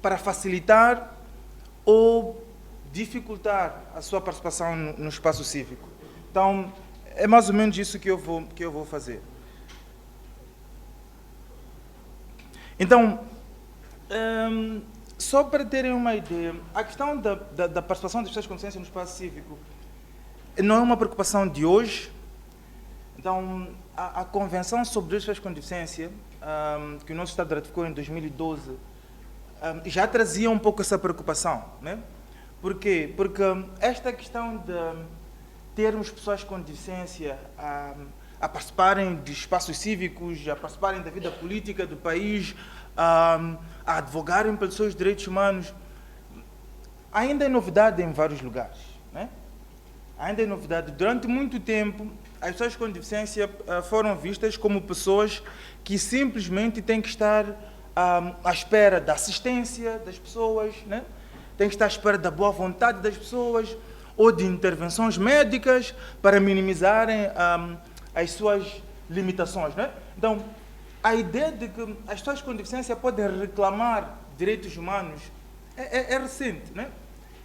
para facilitar ou dificultar a sua participação no espaço cívico. Então, é mais ou menos isso que eu vou fazer. Então, só para terem uma ideia, a questão da participação das pessoas com deficiência no espaço cívico não é uma preocupação de hoje. Então, a Convenção sobre as Pessoas com Deficiência, que o nosso Estado ratificou em 2012, já trazia um pouco essa preocupação, né? Por quê? Porque esta questão de termos pessoas com deficiência a participarem de espaços cívicos, a participarem da vida política do país, a advogarem pelos seus direitos humanos, ainda é novidade em vários lugares, né? Ainda é novidade. Durante muito tempo, as pessoas com deficiência foram vistas como pessoas que simplesmente têm que estar à espera da assistência das pessoas, né? Têm que estar à espera da boa vontade das pessoas ou de intervenções médicas para minimizarem as suas limitações, né? Então, a ideia de que as pessoas com deficiência podem reclamar direitos humanos é recente, né?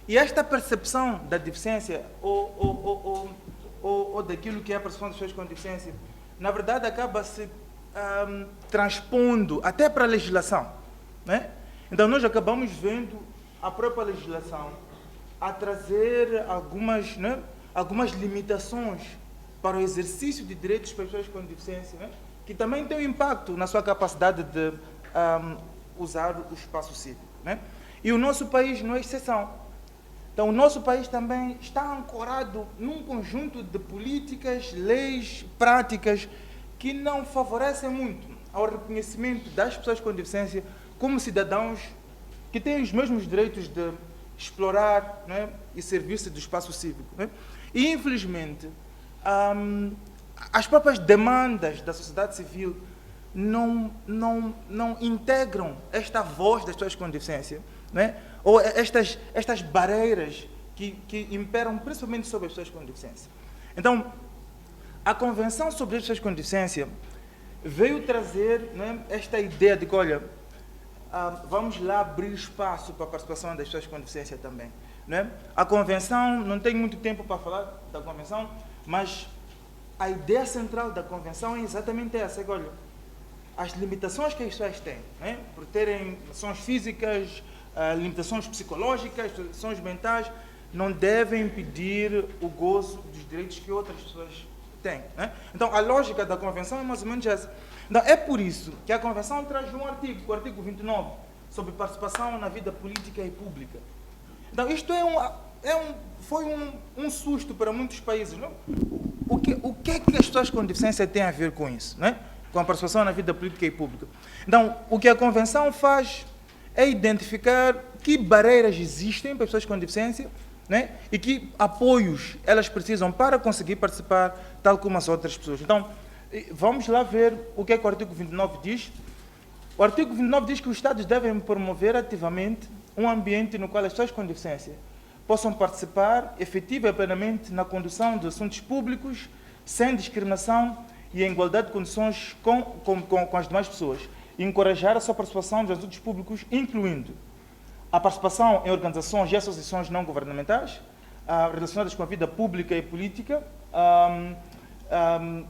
E esta percepção da deficiência ou daquilo que é a percepção das pessoas com deficiência, na verdade, acaba se transpondo até para a legislação, né? Então, nós acabamos vendo a própria legislação a trazer algumas limitações para o exercício de direitos para as pessoas com deficiência, né? Que também tem um impacto na sua capacidade de usar o espaço cívico, né? E o nosso país não é exceção. Então, o nosso país também está ancorado num conjunto de políticas, leis, práticas que não favorecem muito ao reconhecimento das pessoas com deficiência como cidadãos que têm os mesmos direitos de explorar, né, e servir-se do espaço cívico, né? E, infelizmente, as próprias demandas da sociedade civil não integram esta voz das pessoas com deficiência, né? Ou estas barreiras que imperam principalmente sobre as pessoas com deficiência. Então, a Convenção sobre as Pessoas com Deficiência veio trazer, né, esta ideia de que, olha, vamos lá abrir espaço para a participação das pessoas com deficiência também, né? A Convenção, não tenho muito tempo para falar da Convenção, mas a ideia central da Convenção é exatamente essa, que, olha, as limitações que as pessoas têm, né, por terem limitações físicas, limitações psicológicas, limitações mentais, não devem impedir o gozo dos direitos que outras pessoas têm, né? Então, a lógica da Convenção é mais ou menos essa. Então, é por isso que a Convenção traz um artigo, o artigo 29, sobre participação na vida política e pública. Então, isto foi um susto para muitos países, não? O que é que as pessoas com deficiência têm a ver com isso, né? Com a participação na vida política e pública? Então, o que a Convenção faz é identificar que barreiras existem para as pessoas com deficiência, né? E que apoios elas precisam para conseguir participar, tal como as outras pessoas. Então, vamos lá ver o que é que o artigo 29 diz. O artigo 29 diz que os Estados devem promover ativamente um ambiente no qual as pessoas com deficiência possam participar efetiva e plenamente na condução de assuntos públicos, sem discriminação e em igualdade de condições com as demais pessoas. E encorajar a sua participação nos assuntos públicos, incluindo a participação em organizações e associações não governamentais relacionadas com a vida pública e política,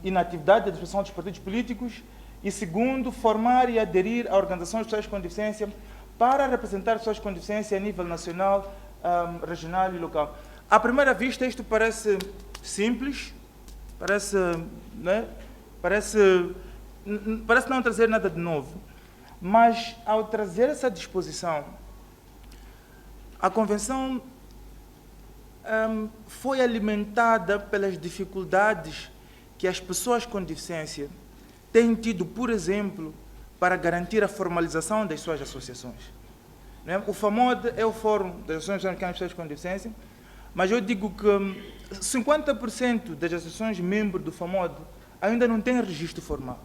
e na atividade de expressão dos partidos políticos. E, segundo, formar e aderir a organizações de pessoas com deficiência para representar pessoas com deficiência a nível nacional, regional e local. À primeira vista, isto parece simples, parece não trazer nada de novo, mas, ao trazer essa disposição, a Convenção foi alimentada pelas dificuldades que as pessoas com deficiência tem tido, por exemplo, para garantir a formalização das suas associações? O FAMOD é o Fórum das Associações Moçambicanas de Pessoas com Deficiência, mas eu digo que 50% das associações membros do FAMOD ainda não têm registro formal.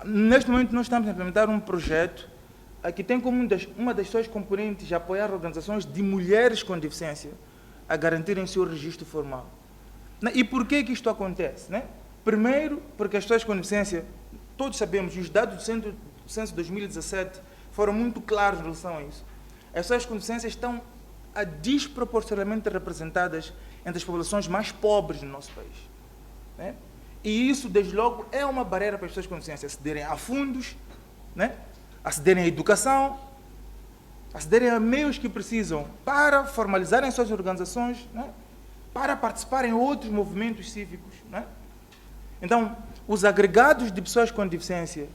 Neste momento, nós estamos a implementar um projeto que tem como uma das suas componentes apoiar organizações de mulheres com deficiência a garantirem seu registro formal. E por que isto acontece? Primeiro, porque as pessoas com deficiência, todos sabemos, os dados do censo de 2017 foram muito claros em relação a isso. As pessoas com deficiência estão desproporcionalmente representadas entre as populações mais pobres no nosso país. E isso, desde logo, é uma barreira para as pessoas com deficiência acederem a fundos, acederem à educação, acederem a meios que precisam para formalizarem suas organizações, para participarem em outros movimentos cívicos. Então, os agregados de pessoas com deficiência,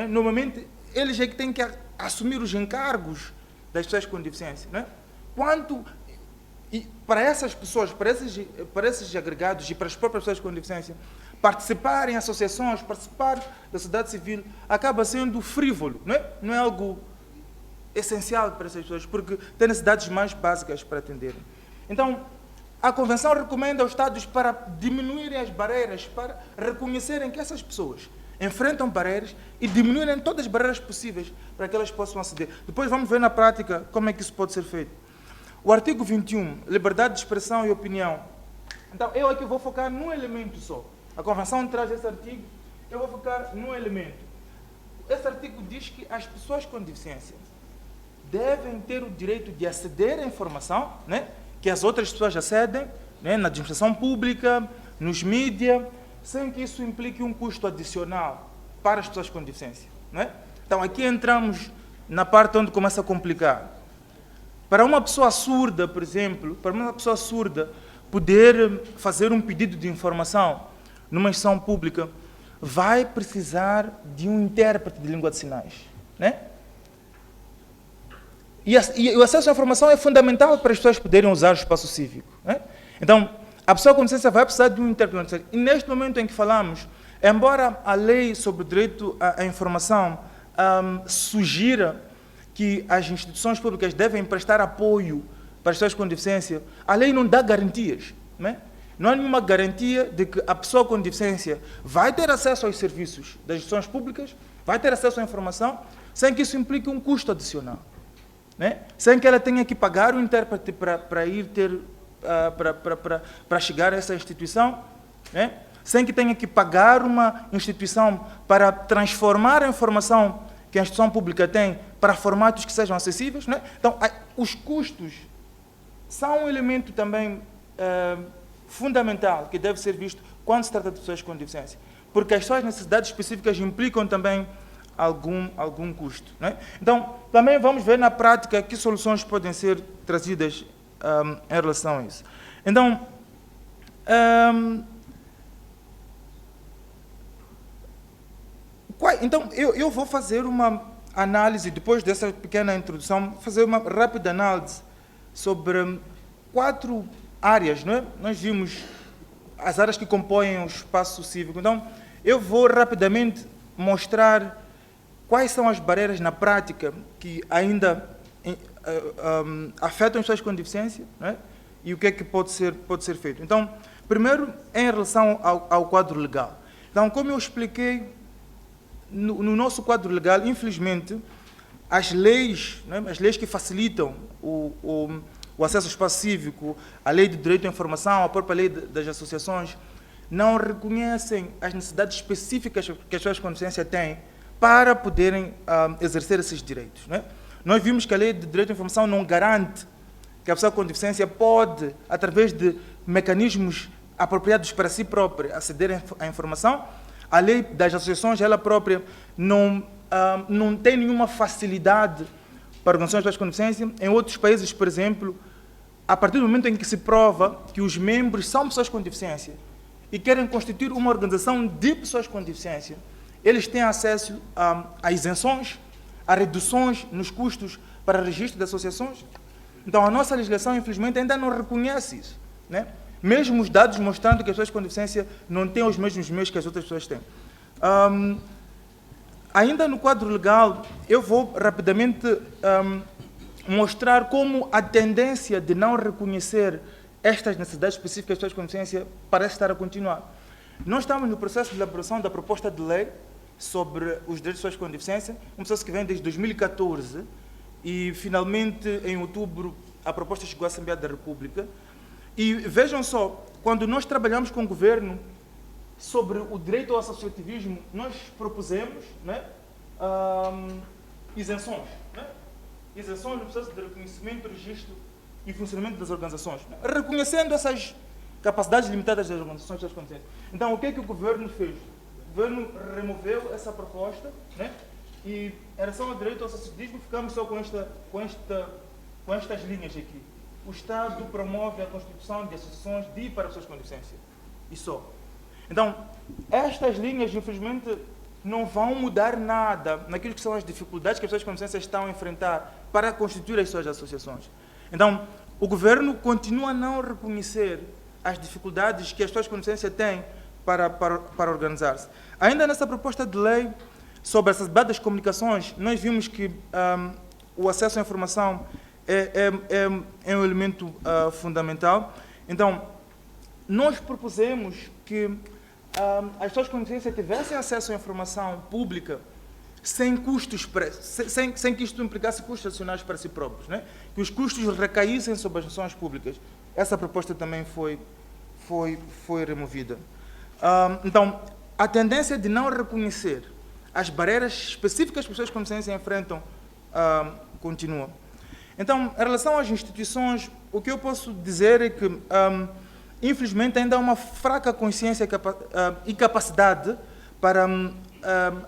normalmente, eles é que têm que assumir os encargos das pessoas com deficiência. E para essas pessoas, para esses agregados e para as próprias pessoas com deficiência, participar em associações, participar da sociedade civil, acaba sendo frívolo, não é algo essencial para essas pessoas, porque têm necessidades mais básicas para atenderem. Então, a Convenção recomenda aos Estados para diminuírem as barreiras, para reconhecerem que essas pessoas enfrentam barreiras e diminuírem todas as barreiras possíveis para que elas possam aceder. Depois vamos ver na prática como é que isso pode ser feito. O artigo 21, liberdade de expressão e opinião. Então, eu aqui vou focar num elemento só. A Convenção traz esse artigo, eu vou focar num elemento. Esse artigo diz que as pessoas com deficiência devem ter o direito de aceder à informação, que as outras pessoas acedem, na administração pública, nos mídias, sem que isso implique um custo adicional para as pessoas com deficiência. Então, aqui entramos na parte onde começa a complicar. Para uma pessoa surda, por exemplo, para uma pessoa surda poder fazer um pedido de informação numa instituição pública, vai precisar de um intérprete de língua de sinais. E o acesso à informação é fundamental para as pessoas poderem usar o espaço cívico. Então, a pessoa com deficiência vai precisar de um intérprete. E neste momento em que falamos, embora a lei sobre o direito à informação sugira que as instituições públicas devem prestar apoio para as pessoas com deficiência, a lei não dá garantias. Não há nenhuma garantia de que a pessoa com deficiência vai ter acesso aos serviços das instituições públicas, vai ter acesso à informação, sem que isso implique um custo adicional. Sem que ela tenha que pagar o intérprete para ir ter, para chegar a essa instituição, sem que tenha que pagar uma instituição para transformar a informação que a instituição pública tem para formatos que sejam acessíveis. Então, os custos são um elemento também fundamental que deve ser visto quando se trata de pessoas com deficiência, porque as suas necessidades específicas implicam também algum custo. Então, também vamos ver na prática que soluções podem ser trazidas em relação a isso. Então, eu vou fazer uma análise, depois dessa pequena introdução, fazer uma rápida análise sobre 4 áreas. Nós vimos as áreas que compõem o espaço cívico. Então, eu vou rapidamente mostrar quais são as barreiras na prática que ainda afetam as pessoas com deficiência, e o que é que pode ser feito. Então, primeiro, em relação ao quadro legal. Então, como eu expliquei, no nosso quadro legal, infelizmente, as leis que facilitam o acesso ao espaço cívico, a lei de direito à informação, a própria lei das associações, não reconhecem as necessidades específicas que as pessoas com deficiência têm para poderem exercer esses direitos. Nós vimos que a lei de direito à informação não garante que a pessoa com deficiência pode, através de mecanismos apropriados para si própria, aceder à informação. A lei das associações, ela própria, não tem nenhuma facilidade para organizações de pessoas com deficiência. Em outros países, por exemplo, a partir do momento em que se prova que os membros são pessoas com deficiência e querem constituir uma organização de pessoas com deficiência, eles têm acesso a isenções, a reduções nos custos para registro de associações. Então, a nossa legislação, infelizmente, ainda não reconhece isso. Mesmo os dados mostrando que as pessoas com deficiência não têm os mesmos meios que as outras pessoas têm. Ainda no quadro legal, eu vou rapidamente mostrar como a tendência de não reconhecer estas necessidades específicas das pessoas com deficiência parece estar a continuar. Nós estamos no processo de elaboração da proposta de lei sobre os direitos das pessoas com deficiência, um processo que vem desde 2014 e, finalmente, em outubro, a proposta chegou à Assembleia da República. E vejam só, quando nós trabalhamos com o governo sobre o direito ao associativismo, nós propusemos, né, isenções, né? Isenções no processo de reconhecimento, registro e funcionamento das organizações, né? Reconhecendo essas capacidades limitadas das organizações das consciências. Então, o que é que o governo fez? O governo removeu essa proposta, né? E em relação ao direito ao associativismo, ficamos só com estas linhas aqui. O Estado promove a constituição de associações de e para pessoas com deficiência. E só. Então, estas linhas, infelizmente, não vão mudar nada naquilo que são as dificuldades que as pessoas com deficiência estão a enfrentar para constituir as suas associações. Então, o governo continua a não reconhecer as dificuldades que as pessoas com deficiência têm para organizar-se. Ainda nessa proposta de lei sobre as acessibilidade das comunicações, nós vimos que o acesso à informação é um elemento fundamental. Então, nós propusemos que as pessoas com deficiência tivessem acesso à informação pública sem custos, sem que isto implicasse custos adicionais para si próprios, né? Que os custos recaíssem sobre as instituições públicas. Essa proposta também foi removida. Então, a tendência de não reconhecer as barreiras específicas que as pessoas com deficiência enfrentam continua. Então, em relação às instituições, o que eu posso dizer é que, infelizmente, ainda há uma fraca consciência e capacidade para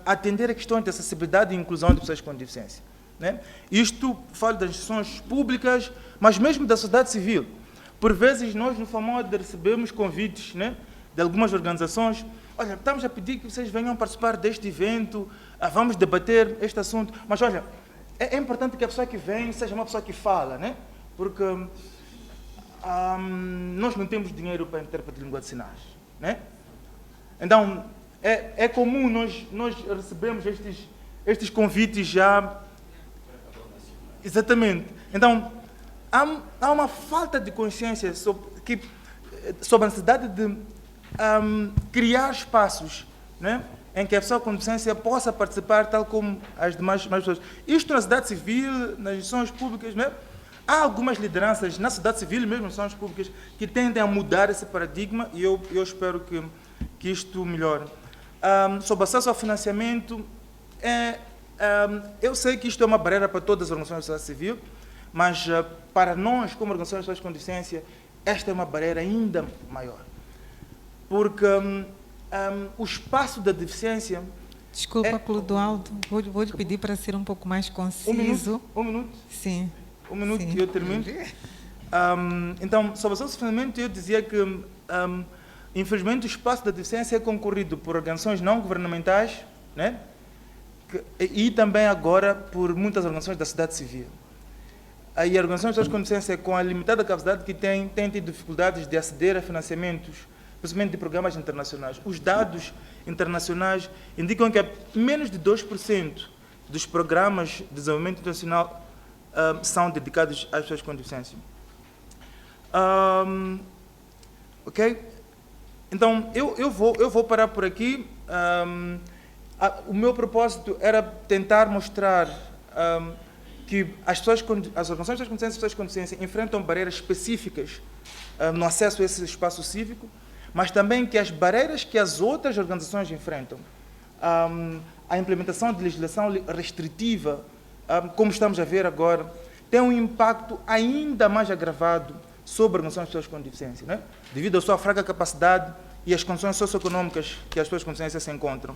atender a questões de acessibilidade e inclusão de pessoas com deficiência, né? Isto falo das instituições públicas, mas mesmo da sociedade civil. Por vezes, nós no FAMOD recebemos convites, né, de algumas organizações. Olha, estamos a pedir que vocês venham participar deste evento, vamos debater este assunto, mas olha, é importante que a pessoa que vem seja uma pessoa que fala, né? Porque nós não temos dinheiro para intérprete de língua de sinais, né? Então, é comum nós recebemos estes convites já. Exatamente. Então, há uma falta de consciência sobre a necessidade de criar espaços, né, em que a pessoa com deficiência possa participar, tal como as demais pessoas. Isto na sociedade civil, nas instituições públicas, né? Há algumas lideranças na sociedade civil, mesmo nas instituições públicas, que tendem a mudar esse paradigma e eu espero que isto melhore. Sobre acesso ao financiamento, eu sei que isto é uma barreira para todas as organizações da sociedade civil, mas para nós, como organizações de pessoas com deficiência, esta é uma barreira ainda maior. Porque o espaço da deficiência... Desculpa, Clodoaldo, vou lhe pedir para ser um pouco mais conciso. Um minuto? Sim. Um minuto Sim. e eu termino. Então, sobre o financiamento, eu dizia que, infelizmente, o espaço da deficiência é concorrido por organizações não governamentais, né? E também agora por muitas organizações da sociedade civil. Aí, as organizações de pessoas com deficiência, com a limitada capacidade que têm tido dificuldades de aceder a financiamentos, principalmente de programas internacionais. Os dados internacionais indicam que menos de 2% dos programas de desenvolvimento internacional são dedicados às pessoas com deficiência. Ok? Então, eu vou parar por aqui. O meu propósito era tentar mostrar que as organizações das pessoas com deficiência enfrentam barreiras específicas no acesso a esse espaço cívico, mas também que as barreiras que as outras organizações enfrentam, a implementação de legislação restritiva, como estamos a ver agora, tem um impacto ainda mais agravado sobre as organizações de pessoas com deficiência, né? Devido à sua fraca capacidade e às condições socioeconômicas que as pessoas com deficiência se encontram.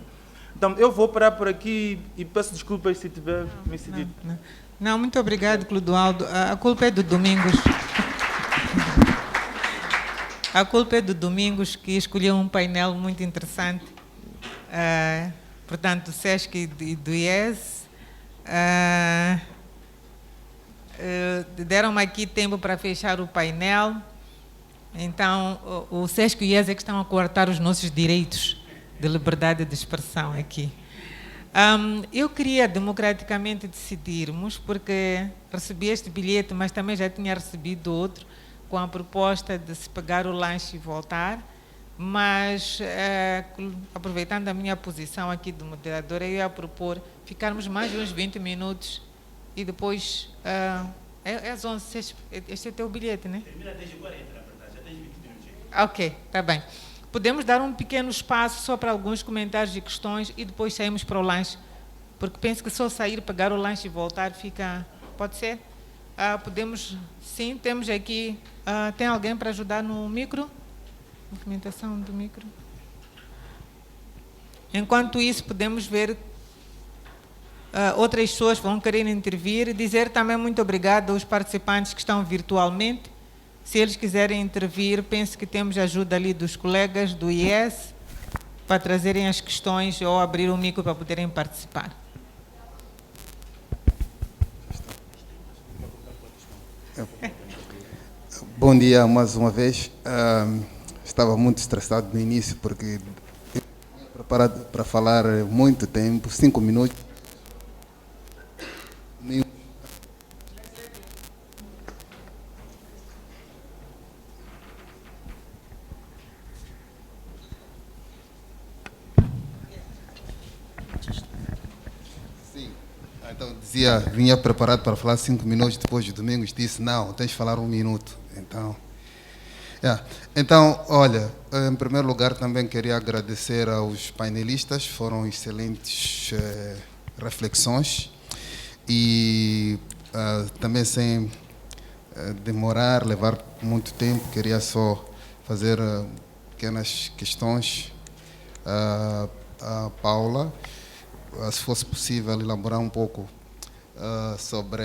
Então, eu vou parar por aqui e peço desculpas se tiver me cedido. Não, muito obrigado, Clodoaldo. A culpa é do Domingos. A culpa é do Domingos, que escolheu um painel muito interessante. Portanto, do SESC e do IES. Deram-me aqui tempo para fechar o painel. Então, o SESC e o IES é que estão a coartar os nossos direitos de liberdade de expressão aqui. Eu queria democraticamente decidirmos, porque recebi este bilhete, mas também já tinha recebido outro, com a proposta de se pegar o lanche e voltar, mas aproveitando a minha posição aqui de moderadora, eu ia propor ficarmos mais de uns 20 minutos e depois, é às 11, este é o teu bilhete, né? Termina às 10h40, na verdade, já tens 20 minutos. Ok, está bem. Podemos dar um pequeno espaço só para alguns comentários e questões e depois saímos para o lanche, porque penso que só sair, pegar o lanche e voltar fica... Pode ser? Podemos... Sim, temos aqui... tem alguém para ajudar no micro? Movimentação do micro. Enquanto isso, podemos ver... outras pessoas vão querer intervir e dizer também muito obrigado aos participantes que estão virtualmente. Se eles quiserem intervir, penso que temos ajuda ali dos colegas do IES para trazerem as questões ou abrir o micro para poderem participar. Bom dia mais uma vez. Estava muito estressado no início porque preparado para falar muito tempo, 5 minutos. Vinha preparado para falar 5 minutos, depois de domingos disse, não, tens de falar 1 minuto. Então, olha, em primeiro lugar também queria agradecer aos painelistas, foram excelentes reflexões e também sem demorar, levar muito tempo, queria só fazer pequenas questões à Paula, se fosse possível elaborar um pouco sobre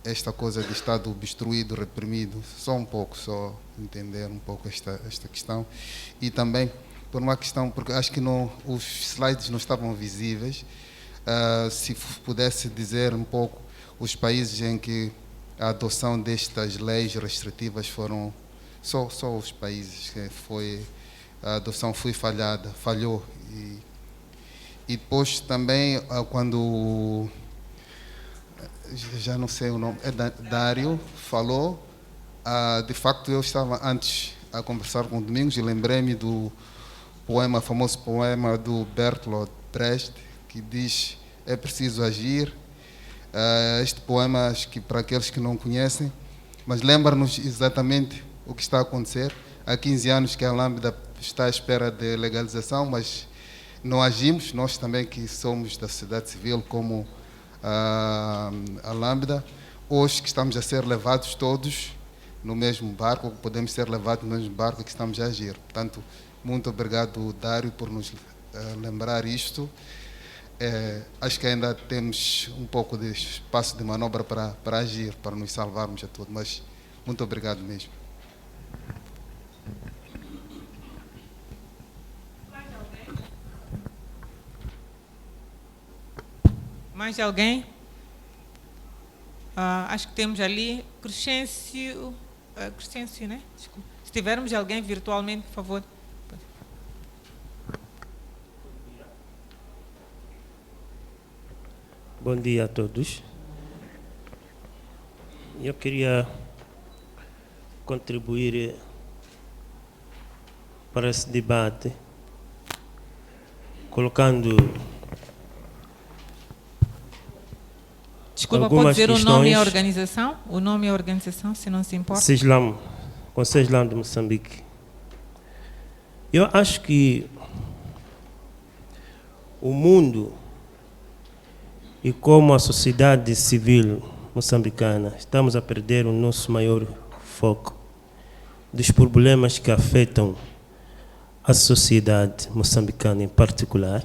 esta coisa de Estado obstruído, reprimido, só um pouco, só entender um pouco esta questão. E também, por uma questão, porque acho que os slides não estavam visíveis, se pudesse dizer um pouco os países em que a adoção destas leis restritivas foram, só os países que a adoção foi falhou. E depois também, quando... já não sei o nome, Dário falou, de facto eu estava antes a conversar com o Domingos e lembrei-me do famoso poema do Bertolt Brecht, que diz, é preciso agir. Este poema, acho que para aqueles que não conhecem, mas lembra-nos exatamente o que está a acontecer. Há 15 anos que a Lambda está à espera de legalização, mas não agimos, nós também que somos da sociedade civil, como a Lambda, hoje que estamos a ser levados todos no mesmo barco, podemos ser levados no mesmo barco que estamos a agir. Portanto, muito obrigado, Dário, por nos lembrar isto. Acho que ainda temos um pouco de espaço de manobra para agir, para nos salvarmos a todos, mas muito obrigado mesmo. Mais alguém? Acho que temos ali Crescêncio, né? Desculpa. Se tivermos alguém virtualmente, por favor. Bom dia a todos. Eu queria contribuir para esse debate, colocando Desculpa, algumas pode dizer questões. O nome e a organização? O nome e a organização, se não se importa. Conselho Islâmico de Moçambique. Eu acho que o mundo e como a sociedade civil moçambicana estamos a perder o nosso maior foco dos problemas que afetam a sociedade moçambicana em particular.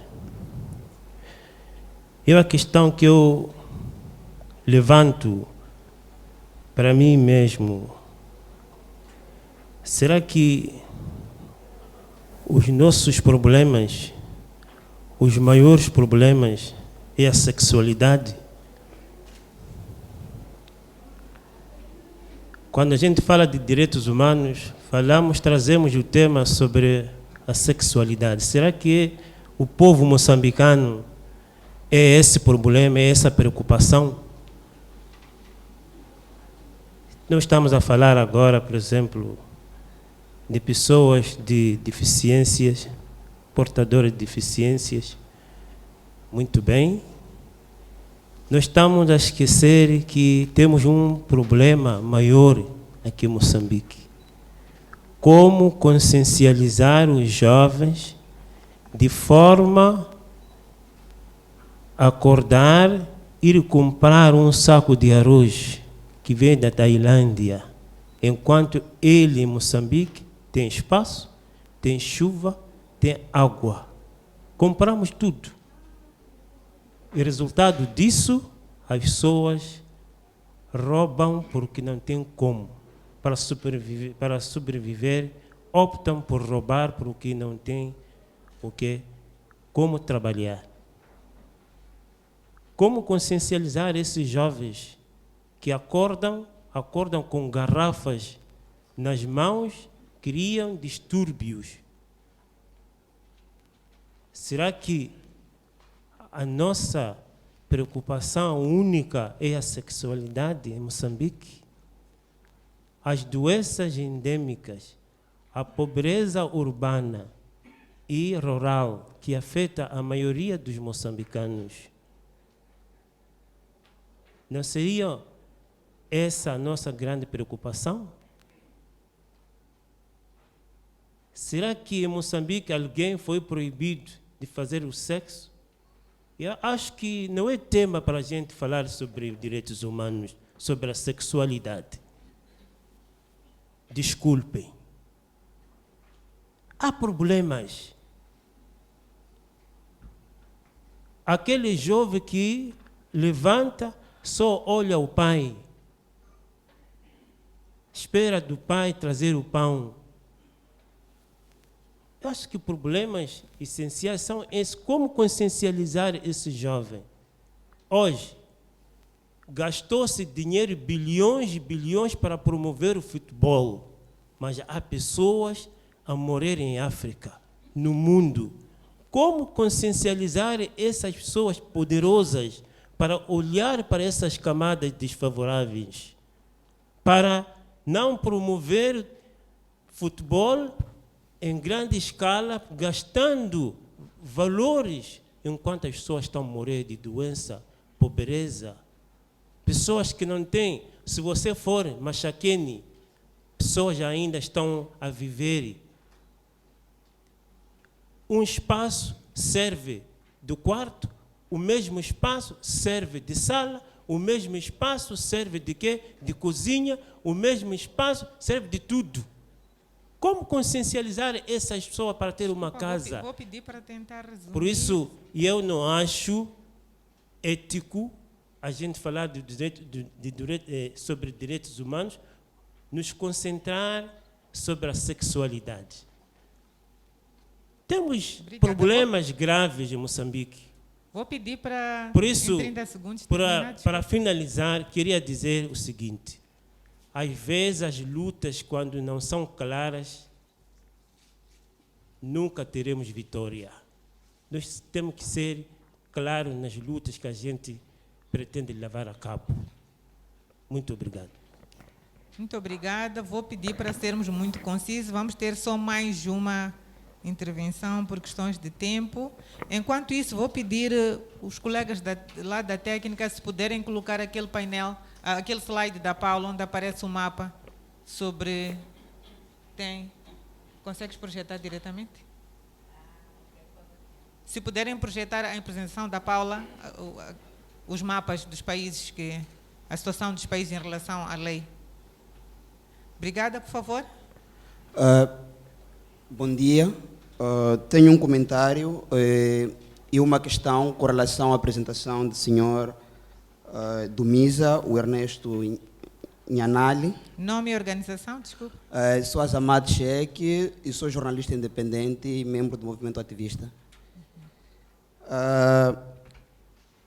A questão que eu levanto para mim mesmo, será que os nossos problemas, os maiores problemas, é a sexualidade? Quando a gente fala de direitos humanos, trazemos o tema sobre a sexualidade. Será que o povo moçambicano é esse problema, é essa preocupação? Nós estamos a falar agora, por exemplo, de pessoas de deficiências, portadoras de deficiências. Muito bem. Nós estamos a esquecer que temos um problema maior aqui em Moçambique. Como consciencializar os jovens de forma a acordar, ir comprar um saco de arroz que vem da Tailândia, enquanto ele em Moçambique tem espaço, tem chuva, tem água. Compramos tudo. E resultado disso, as pessoas roubam porque não tem como. Para sobreviver, optam por roubar porque não tem como trabalhar. Como consciencializar esses jovens que acordam com garrafas nas mãos, criam distúrbios? Será que a nossa preocupação única é a sexualidade em Moçambique? As doenças endêmicas, a pobreza urbana e rural que afeta a maioria dos moçambicanos. Não seria essa a nossa grande preocupação? Será que em Moçambique alguém foi proibido de fazer o sexo? Eu acho que não é tema para a gente falar sobre direitos humanos, sobre a sexualidade. Desculpem. Há problemas. Aquele jovem que levanta, só olha o pai, espera do pai trazer o pão. Eu acho que problemas essenciais são esses. Como consciencializar esse jovem? Hoje, gastou-se dinheiro, bilhões e bilhões para promover o futebol, mas há pessoas a morrer em África, no mundo. Como consciencializar essas pessoas poderosas para olhar para essas camadas desfavoráveis, para não promover futebol em grande escala, gastando valores, enquanto as pessoas estão a morrer de doença, pobreza. Pessoas que não têm, se você for Machaquene, pessoas ainda estão a viver. Um espaço serve do quarto, o mesmo espaço serve de sala, o mesmo espaço serve de quê? De cozinha, o mesmo espaço serve de tudo. Como consciencializar essas pessoas para ter uma casa? Vou pedir para tentar resumir. Por isso, eu não acho ético a gente falar sobre direitos humanos, nos concentrar sobre a sexualidade. Temos problemas graves em Moçambique. Vou pedir para, por isso, em 30 segundos, para finalizar, queria dizer o seguinte. Às vezes, as lutas, quando não são claras, nunca teremos vitória. Nós temos que ser claros nas lutas que a gente pretende levar a cabo. Muito obrigado. Muito obrigada. Vou pedir para sermos muito concisos. Vamos ter só mais uma intervenção por questões de tempo. Enquanto isso, vou pedir os colegas lá da técnica se puderem colocar aquele painel, aquele slide da Paula, onde aparece o mapa sobre... Consegues projetar diretamente? Se puderem projetar a apresentação da Paula, os mapas dos países, a situação dos países em relação à lei. Obrigada, por favor. Bom dia. Tenho um comentário e uma questão com relação à apresentação do senhor do MISA, o Ernesto Nhanali. Nome e organização, desculpa. Sou Azamat Sheikh e sou jornalista independente e membro do movimento ativista.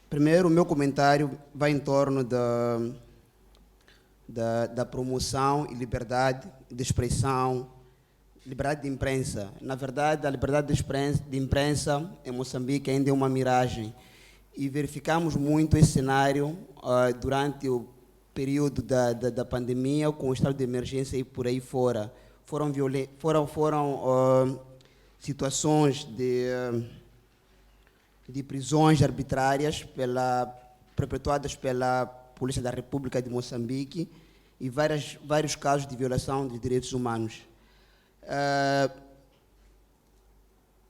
Primeiro, o meu comentário vai em torno da promoção e liberdade de expressão liberdade de imprensa. Na verdade, a liberdade de imprensa em Moçambique ainda é uma miragem. E verificamos muito esse cenário durante o período da pandemia, com o estado de emergência e por aí fora. Foram situações de prisões arbitrárias perpetuadas pela Polícia da República de Moçambique e vários casos de violação de direitos humanos.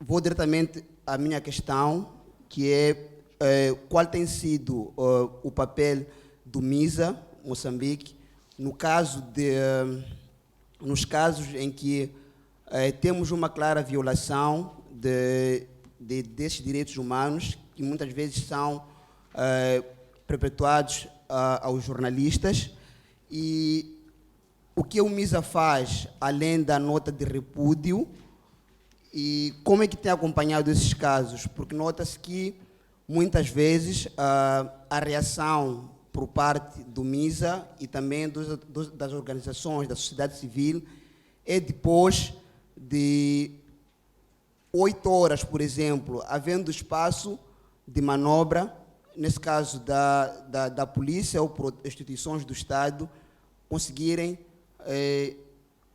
Vou diretamente à minha questão, que é qual tem sido o papel do MISA, Moçambique, nos casos em que temos uma clara violação desses direitos humanos, que muitas vezes são perpetuados aos jornalistas, e o que o MISA faz, além da nota de repúdio, e como é que tem acompanhado esses casos? Porque nota-se que, muitas vezes, a reação por parte do MISA e também das organizações da sociedade civil é depois de 8 horas, por exemplo, havendo espaço de manobra, nesse caso da polícia ou por instituições do Estado, conseguirem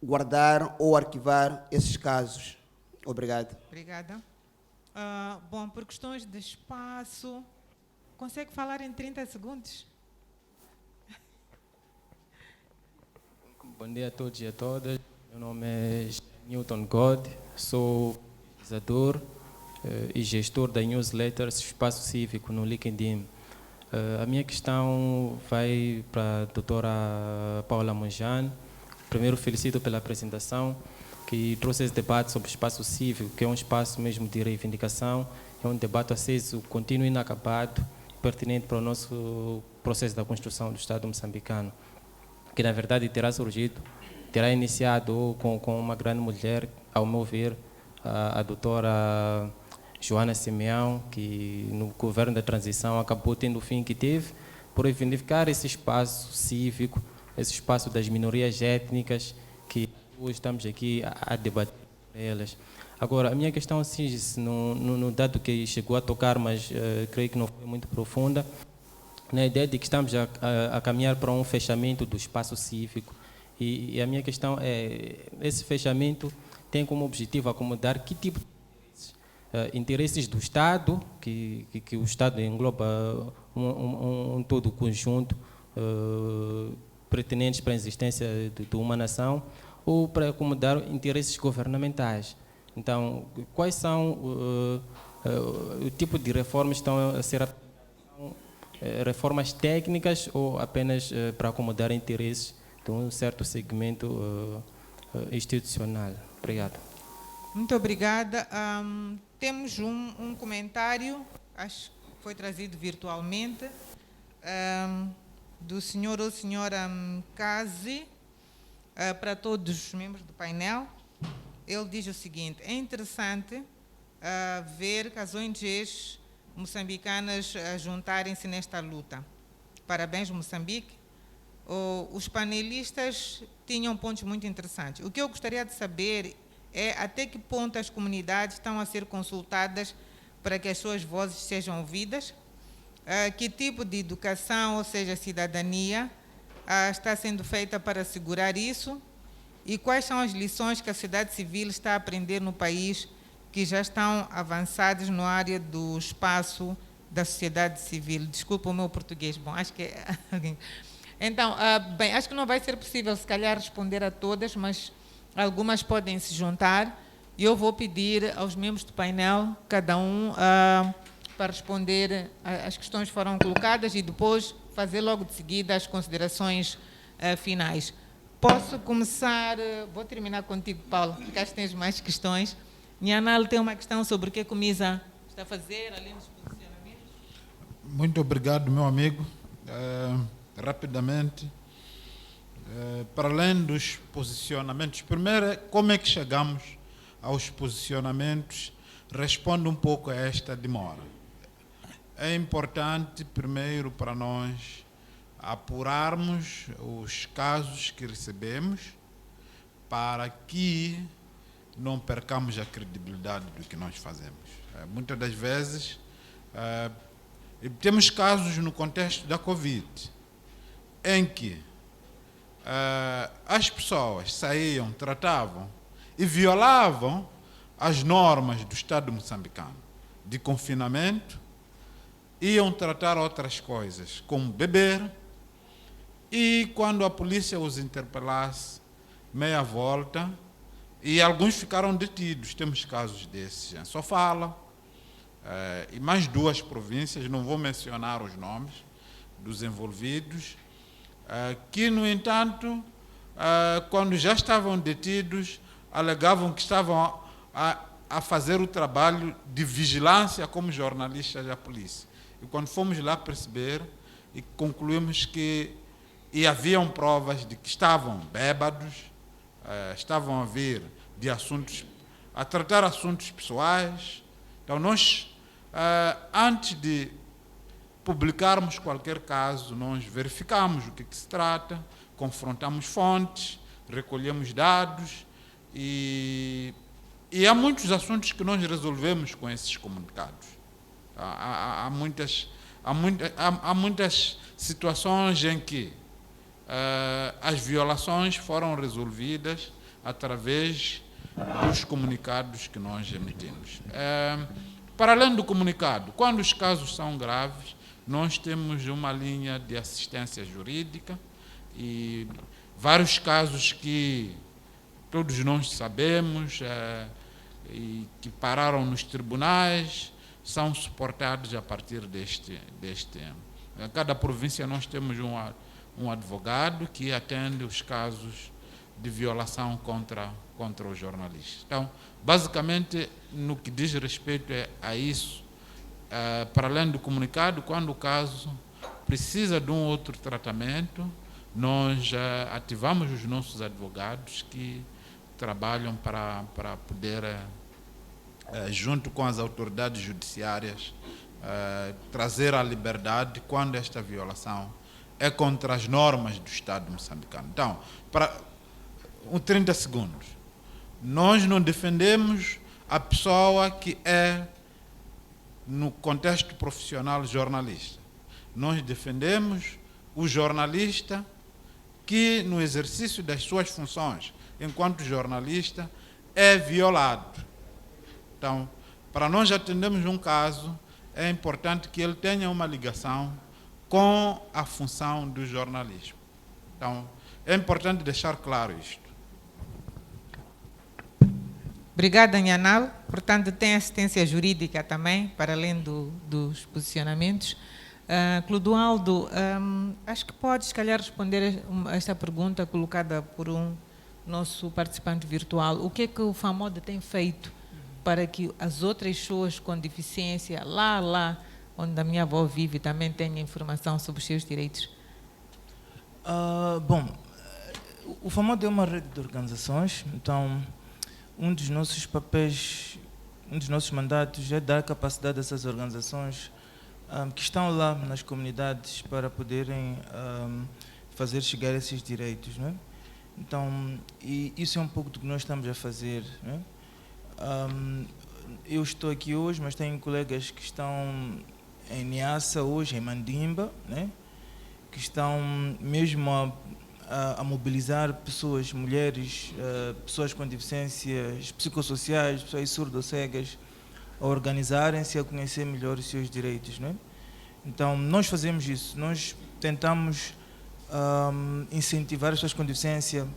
guardar ou arquivar esses casos. Obrigado. Obrigada. Bom, por questões de espaço, consegue falar em 30 segundos? Bom dia a todos e a todas. Meu nome é Newton God, sou pesquisador e gestor da newsletter Espaço Cívico no LinkedIn. A minha questão vai para a doutora Paula Monjane. Primeiro, felicito pela apresentação, que trouxe esse debate sobre o espaço cívico, que é um espaço mesmo de reivindicação, é um debate aceso, contínuo e inacabado, pertinente para o nosso processo da construção do Estado moçambicano, que na verdade terá iniciado com uma grande mulher, ao meu ver, a doutora Joana Simeão, que no governo da transição acabou tendo o fim que teve, por reivindicar esse espaço cívico, esse espaço das minorias étnicas, que hoje estamos aqui a debater elas. Agora, a minha questão cinge-se no dado que chegou a tocar, mas creio que não foi muito profunda, na ideia de que estamos a caminhar para um fechamento do espaço cívico. E a minha questão é, esse fechamento tem como objetivo acomodar que tipo de interesses do Estado, que o Estado engloba um todo conjunto pertinentes para a existência de uma nação, ou para acomodar interesses governamentais. Então, quais são o tipo de reformas que estão a ser aplicadas? Reformas técnicas ou apenas para acomodar interesses de um certo segmento institucional? Obrigado. Muito obrigada. Temos um comentário, acho que foi trazido virtualmente, do senhor ou senhora Mkazi, para todos os membros do painel. Ele diz o seguinte: é interessante ver que as ONGs moçambicanas juntarem-se nesta luta. Parabéns, Moçambique. Os panelistas tinham pontos muito interessantes. O que eu gostaria de saber é até que ponto as comunidades estão a ser consultadas para que as suas vozes sejam ouvidas, que tipo de educação, ou seja, cidadania, está sendo feita para assegurar isso, e quais são as lições que a sociedade civil está a aprender no país que já estão avançadas na área do espaço da sociedade civil. Desculpa o meu português, bom, acho que é... Então, bem, acho que não vai ser possível, se calhar, responder a todas, mas algumas podem se juntar, e eu vou pedir aos membros do painel, cada um, para responder às questões que foram colocadas e depois fazer logo de seguida as considerações finais. Posso começar, vou terminar contigo, Paulo, porque acho que tens mais questões. Nhanal tem uma questão sobre o que a Comisa está a fazer, além dos posicionamentos. Muito obrigado, meu amigo. Rapidamente, para além dos posicionamentos, primeiro, como é que chegamos aos posicionamentos? Responde um pouco a esta demora. É importante, primeiro, para nós apurarmos os casos que recebemos para que não percamos a credibilidade do que nós fazemos. Muitas das vezes, temos casos no contexto da Covid, em que as pessoas saíam, tratavam e violavam as normas do Estado moçambicano de confinamento, iam tratar outras coisas, como beber, e quando a polícia os interpelasse, meia volta, e alguns ficaram detidos. Temos casos desses em Sofala, e mais 2 províncias, não vou mencionar os nomes dos envolvidos, que, no entanto, quando já estavam detidos, alegavam que estavam a fazer o trabalho de vigilância como jornalistas da polícia. E quando fomos lá perceber, e concluímos que haviam provas de que estavam bêbados, estavam a vir de assuntos, a tratar assuntos pessoais. Então nós, antes de publicarmos qualquer caso, nós verificamos o que se trata, confrontamos fontes, recolhemos dados e há muitos assuntos que nós resolvemos com esses comunicados. Há muitas situações em que as violações foram resolvidas através dos comunicados que nós emitimos. Para além do comunicado, quando os casos são graves, nós temos uma linha de assistência jurídica e vários casos que todos nós sabemos e que pararam nos tribunais são suportados a partir deste. Em cada província nós temos um advogado que atende os casos de violação contra os jornalistas. Então, basicamente, no que diz respeito a isso, para além do comunicado, quando o caso precisa de um outro tratamento, nós ativamos os nossos advogados que trabalham para poder, junto com as autoridades judiciárias, trazer a liberdade quando esta violação é contra as normas do Estado moçambicano. Então, para 30 segundos, nós não defendemos a pessoa que é, no contexto profissional, jornalista. Nós defendemos o jornalista que, no exercício das suas funções enquanto jornalista, é violado. Então, para nós atendermos um caso, é importante que ele tenha uma ligação com a função do jornalismo. Então, é importante deixar claro isto. Obrigada, Nhanal. Portanto, tem assistência jurídica também, para além dos posicionamentos. Clodoaldo, acho que pode, se calhar, responder a esta pergunta colocada por um nosso participante virtual. O que é que o FAMOD tem feito para que as outras pessoas com deficiência, lá onde a minha avó vive, também tenham informação sobre os seus direitos? Bom, o FAMOD é uma rede de organizações, então um dos nossos papéis, um dos nossos mandatos é dar capacidade a essas organizações que estão lá nas comunidades para poderem fazer chegar esses direitos, não é? Então, e isso é um pouco do que nós estamos a fazer, não é? Eu estou aqui hoje, mas tenho colegas que estão em Niassa hoje, em Mandimba, né? Que estão mesmo a mobilizar pessoas, mulheres, pessoas com deficiências psicossociais, pessoas surdo-cegas, a organizarem-se e a conhecer melhor os seus direitos, né? Então, nós fazemos isso, nós tentamos incentivar as pessoas com deficiência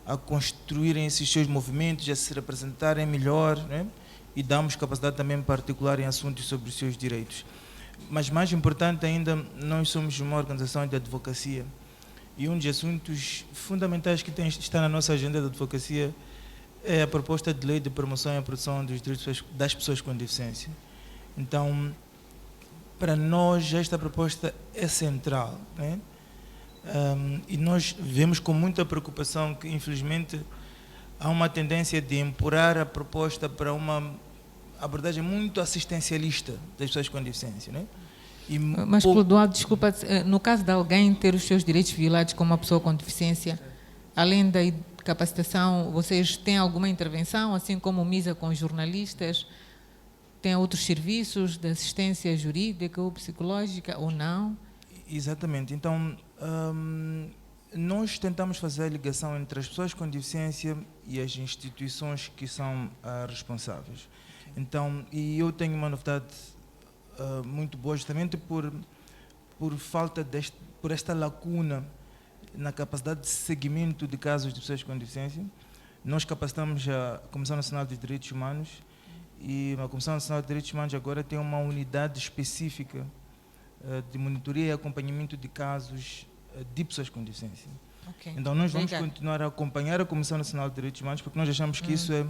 a construírem esses seus movimentos, a se representarem melhor, né? E damos capacidade também particular em assuntos sobre os seus direitos. Mas mais importante ainda, nós somos uma organização de advocacia e um dos assuntos fundamentais que está na nossa agenda de advocacia é a proposta de lei de promoção e proteção dos direitos das pessoas com deficiência. Então, para nós, esta proposta é central, né? E nós vemos com muita preocupação que, infelizmente, há uma tendência de empurrar a proposta para uma abordagem muito assistencialista das pessoas com deficiência, né? Mas, Clodoaldo, desculpa, no caso de alguém ter os seus direitos violados como uma pessoa com deficiência, além da capacitação, vocês têm alguma intervenção, assim como o MISA com jornalistas? Tem outros serviços de assistência jurídica ou psicológica ou não? Exatamente. Então, nós tentamos fazer a ligação entre as pessoas com deficiência e as instituições que são responsáveis. Então, e eu tenho uma novidade muito boa, justamente por falta por esta lacuna na capacidade de seguimento de casos de pessoas com deficiência. Nós capacitamos a Comissão Nacional de Direitos Humanos e a Comissão Nacional de Direitos Humanos agora tem uma unidade específica de monitoria e acompanhamento de casos de pessoas com deficiência. Okay. Então nós vamos Obrigada. continuar a acompanhar a Comissão Nacional de Direitos Humanos porque nós achamos que isso é,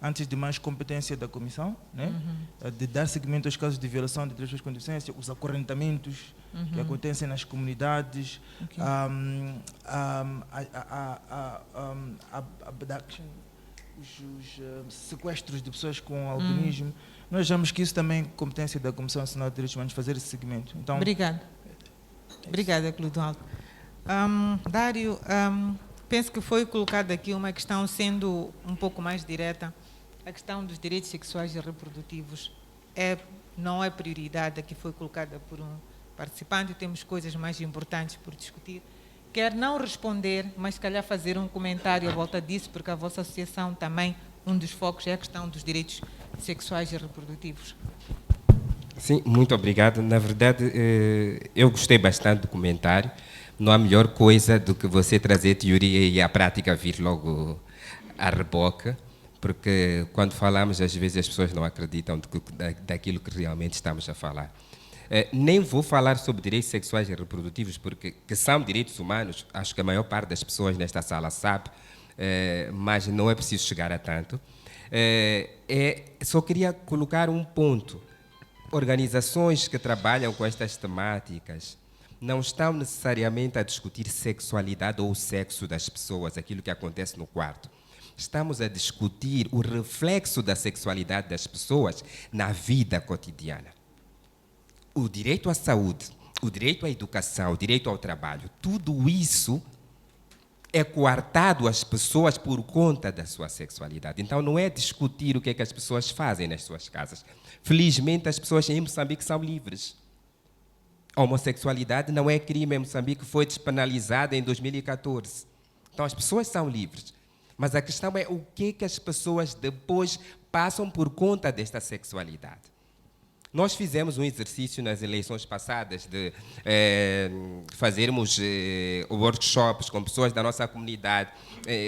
antes de mais, competência da Comissão, né? De dar seguimento aos casos de violação de direitos com deficiência, os acorrentamentos que acontecem nas comunidades, Okay. abduction, os sequestros de pessoas com albinismo. Nós achamos que isso também é competência da Comissão Nacional de Direitos Humanos fazer esse seguimento. Então, Obrigada. Obrigada, Clodoaldo. Dário, penso que foi colocada aqui uma questão, sendo um pouco mais direta, a questão dos direitos sexuais e reprodutivos não é prioridade, que foi colocada por um participante, temos coisas mais importantes por discutir. Quer não responder, mas se calhar fazer um comentário à volta disso, porque a vossa associação também, um dos focos é a questão dos direitos sexuais e reprodutivos. Sim, muito obrigado. Na verdade, eu gostei bastante do comentário. Não há melhor coisa do que você trazer teoria e a prática vir logo a reboque, porque quando falamos, às vezes as pessoas não acreditam daquilo que realmente estamos a falar. Nem vou falar sobre direitos sexuais e reprodutivos, porque que são direitos humanos, acho que a maior parte das pessoas nesta sala sabe, mas não é preciso chegar a tanto. Só queria colocar um ponto. Organizações que trabalham com estas temáticas não estão necessariamente a discutir sexualidade ou o sexo das pessoas, aquilo que acontece no quarto. Estamos a discutir o reflexo da sexualidade das pessoas na vida cotidiana. O direito à saúde, o direito à educação, o direito ao trabalho, tudo isso é coartado às pessoas por conta da sua sexualidade. Então, não é discutir o que é que as pessoas fazem nas suas casas. Felizmente, as pessoas em Moçambique são livres. A homossexualidade não é crime em Moçambique, foi despenalizada em 2014. Então, as pessoas são livres. Mas a questão é o que é que as pessoas depois passam por conta desta sexualidade. Nós fizemos um exercício nas eleições passadas de fazermos workshops com pessoas da nossa comunidade,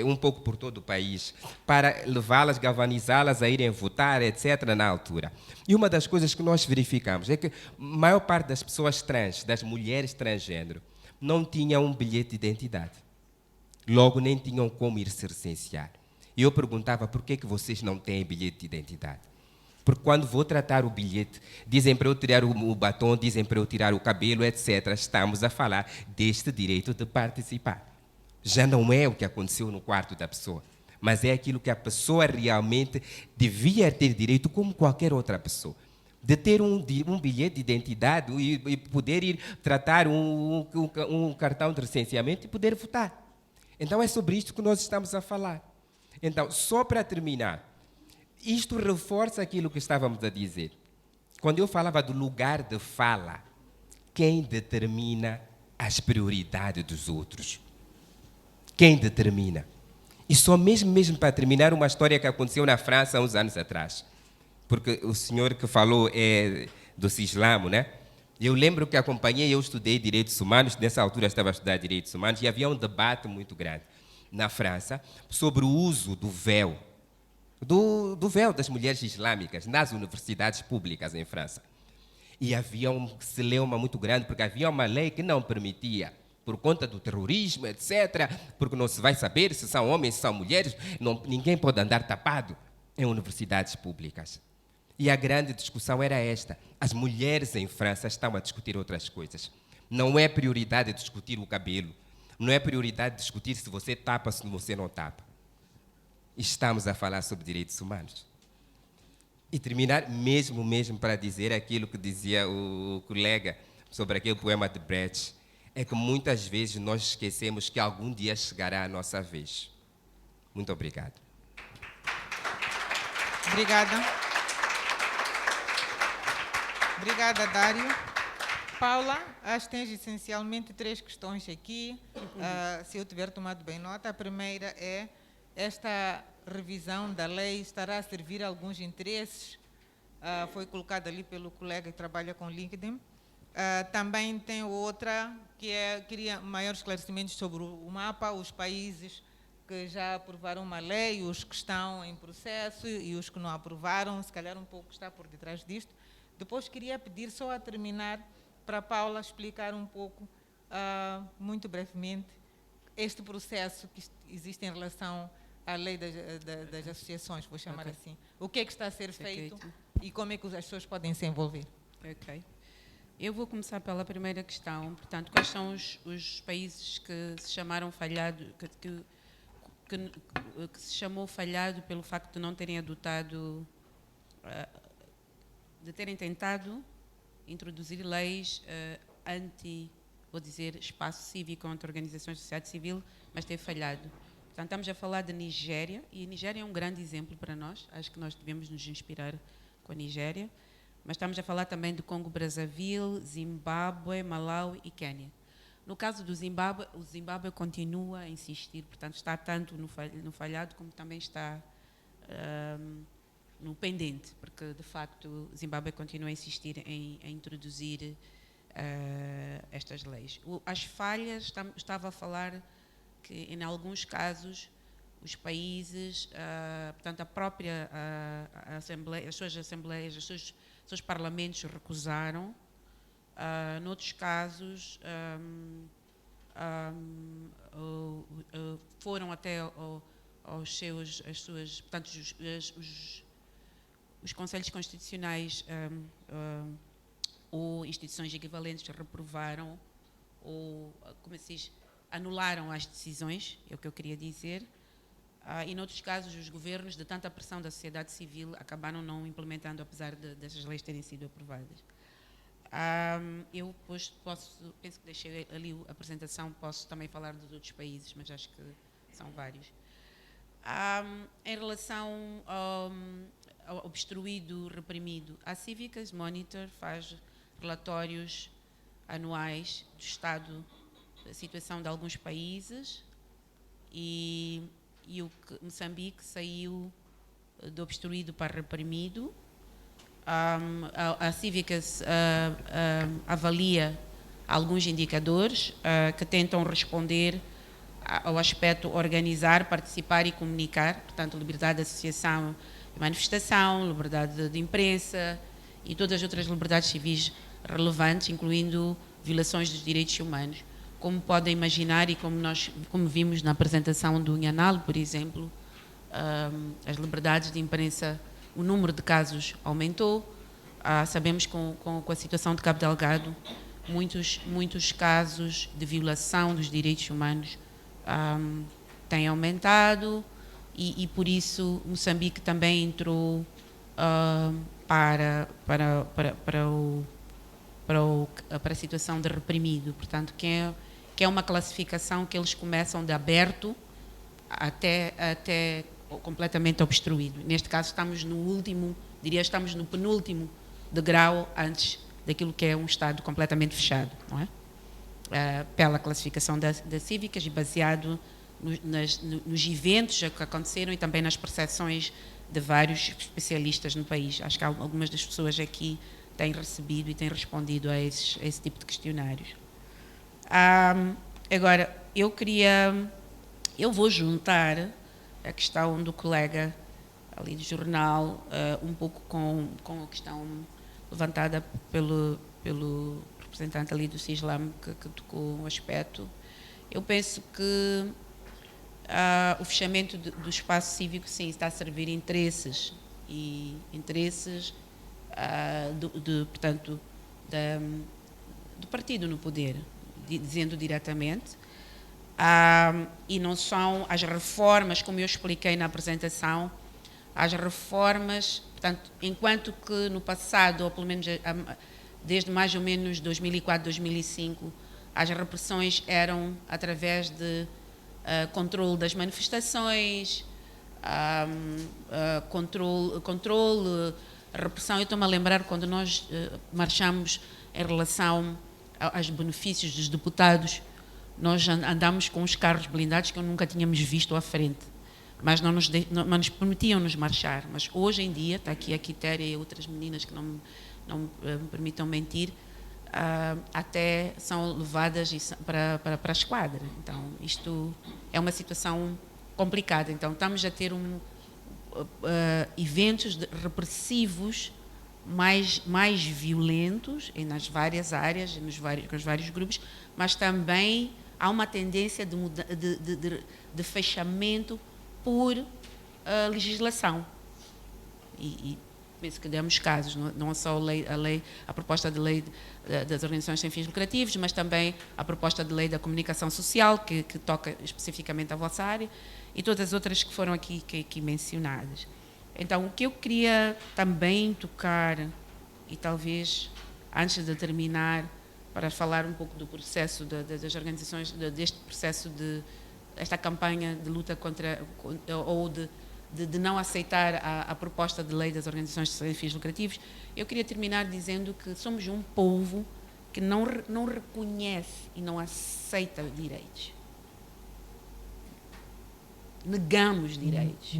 um pouco por todo o país, para levá-las, galvanizá-las a irem votar, etc., na altura. E uma das coisas que nós verificamos é que a maior parte das pessoas trans, das mulheres transgênero, não tinham um bilhete de identidade. Logo, nem tinham como ir se recensear. E eu perguntava, por que vocês não têm bilhete de identidade? Porque quando vou tratar o bilhete, dizem para eu tirar o batom, dizem para eu tirar o cabelo, etc. Estamos a falar deste direito de participar. Já não é o que aconteceu no quarto da pessoa, mas é aquilo que a pessoa realmente devia ter direito como qualquer outra pessoa. De ter um bilhete de identidade e poder ir tratar um cartão de recenseamento e poder votar. Então é sobre isto que nós estamos a falar. Então, só para terminar, isto reforça aquilo que estávamos a dizer. Quando eu falava do lugar de fala, quem determina as prioridades dos outros? Quem determina? E só mesmo para terminar, uma história que aconteceu na França há uns anos atrás. Porque o senhor que falou é do Cislamo, né? Eu lembro que acompanhei, eu estudei Direitos Humanos, nessa altura estava a estudar Direitos Humanos, e havia um debate muito grande na França sobre o uso do véu, do véu das mulheres islâmicas nas universidades públicas em França. E havia um celeuma muito grande, porque havia uma lei que não permitia, por conta do terrorismo, etc., porque não se vai saber se são homens, se são mulheres, ninguém pode andar tapado em universidades públicas. E a grande discussão era esta. As mulheres em França estão a discutir outras coisas. Não é prioridade discutir o cabelo, não é prioridade discutir se você tapa, se você não tapa. Estamos a falar sobre direitos humanos. E terminar mesmo para dizer aquilo que dizia o colega sobre aquele poema de Brecht, é que muitas vezes nós esquecemos que algum dia chegará a nossa vez. Muito obrigado. Obrigada. Obrigada, Dário. Paula, acho que tens essencialmente 3 questões aqui, se eu tiver tomado bem nota. A primeira é, esta revisão da lei estará a servir a alguns interesses? Foi colocada ali pelo colega que trabalha com LinkedIn. Também tem outra, que queria maiores esclarecimentos sobre o mapa, os países que já aprovaram uma lei, os que estão em processo e os que não aprovaram, se calhar um pouco está por detrás disto. Depois queria pedir, só a terminar, para a Paula explicar um pouco, muito brevemente, este processo que existe em relação à lei das associações, vou chamar assim. O que é que está a ser feito e como é que as pessoas podem se envolver? Ok. Eu vou começar pela primeira questão. Portanto, quais são os países que se chamaram falhado, que se chamou falhado pelo facto de não terem adotado, de terem tentado introduzir leis vou dizer, espaço cívico contra organizações de sociedade civil, mas ter falhado. Portanto, estamos a falar de Nigéria, e a Nigéria é um grande exemplo para nós, acho que nós devemos nos inspirar com a Nigéria, mas estamos a falar também do Congo-Brazzaville, Zimbábue, Malau e Quênia. No caso do Zimbábue, o Zimbábue continua a insistir, portanto, está tanto no falhado como também está no pendente, porque, de facto, o Zimbábue continua a insistir em introduzir estas leis. As falhas, estava a falar que, em alguns casos, os países, portanto, a própria Assembleia, as suas assembleias, os seus parlamentos recusaram. Noutros casos, foram até portanto, os conselhos constitucionais ou instituições equivalentes reprovaram ou, como se diz, anularam as decisões, é o que eu queria dizer. E, noutros casos, os governos, de tanta pressão da sociedade civil, acabaram não implementando, apesar dessas leis terem sido aprovadas. Eu depois penso que deixei ali a apresentação, posso também falar dos outros países, mas acho que são vários. Em relação ao obstruído, reprimido, a Cívicas Monitor faz relatórios anuais do estado da situação de alguns países e o Moçambique saiu do obstruído para reprimido. A Cívicas avalia alguns indicadores que tentam responder ao aspecto organizar, participar e comunicar, portanto, liberdade de associação e manifestação, liberdade de imprensa e todas as outras liberdades civis relevantes, incluindo violações dos direitos humanos. Como podem imaginar e como vimos na apresentação do Nhanal, por exemplo, as liberdades de imprensa, o número de casos aumentou. Sabemos que com a situação de Cabo Delgado, muitos casos de violação dos direitos humanos têm aumentado e por isso Moçambique também entrou para a situação de reprimido, portanto, que é uma classificação que eles começam de aberto até completamente obstruído. Neste caso estamos estamos no penúltimo degrau antes daquilo que é um Estado completamente fechado, não é? Pela classificação da Cívicas e baseado nos eventos que aconteceram e também nas percepções de vários especialistas no país. Acho que algumas das pessoas aqui têm recebido e têm respondido a esse tipo de questionários. Agora, eu vou juntar a questão do colega ali do jornal um pouco com a questão levantada pelo representante ali do CISLAM que tocou um aspecto. Eu penso que o fechamento do espaço cívico, sim, está a servir interesses portanto, do partido no poder, dizendo diretamente, e não são as reformas, como eu expliquei na apresentação, as reformas, portanto, enquanto que no passado, ou pelo menos desde mais ou menos 2004, 2005, as repressões eram através de controle das manifestações, controle, repressão. Eu estou-me a lembrar quando nós marchamos em relação aos benefícios dos deputados, nós andámos com os carros blindados que eu nunca tínhamos visto à frente, mas não nos permitiam-nos marchar. Mas hoje em dia, está aqui a Quitéria e outras meninas que não me permitam mentir, até são levadas para a esquadra. Então, isto é uma situação complicada. Então, estamos a ter eventos repressivos mais violentos nas várias áreas, com os vários grupos, mas também há uma tendência de fechamento por legislação. E penso que demos casos, não só a proposta de lei das organizações sem fins lucrativos, mas também a proposta de lei da comunicação social, que toca especificamente a vossa área, e todas as outras que foram aqui mencionadas. Então, o que eu queria também tocar, e talvez antes de terminar, para falar um pouco do processo das organizações, deste processo esta campanha de luta contra, ou de não aceitar a proposta de lei das organizações sem fins lucrativos, eu queria terminar dizendo que somos um povo que não reconhece e não aceita direitos. Negamos direitos.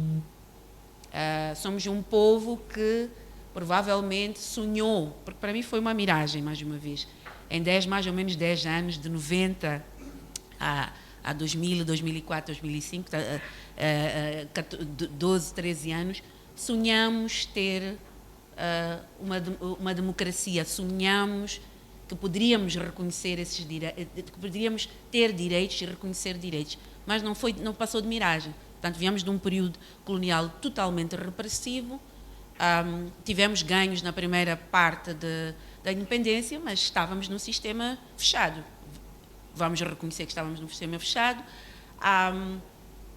Somos um povo que provavelmente sonhou, porque para mim foi uma miragem, mais uma vez, em mais ou menos 10 anos, de 90 a 2000, 2004, 2005, 12, 13 anos, sonhamos ter uma democracia, sonhamos que poderíamos reconhecer esses direitos, que poderíamos ter direitos e reconhecer direitos, mas não passou de miragem. Portanto, viemos de um período colonial totalmente repressivo, tivemos ganhos na primeira parte da independência, mas estávamos num sistema fechado. Vamos reconhecer que estávamos num sistema fechado.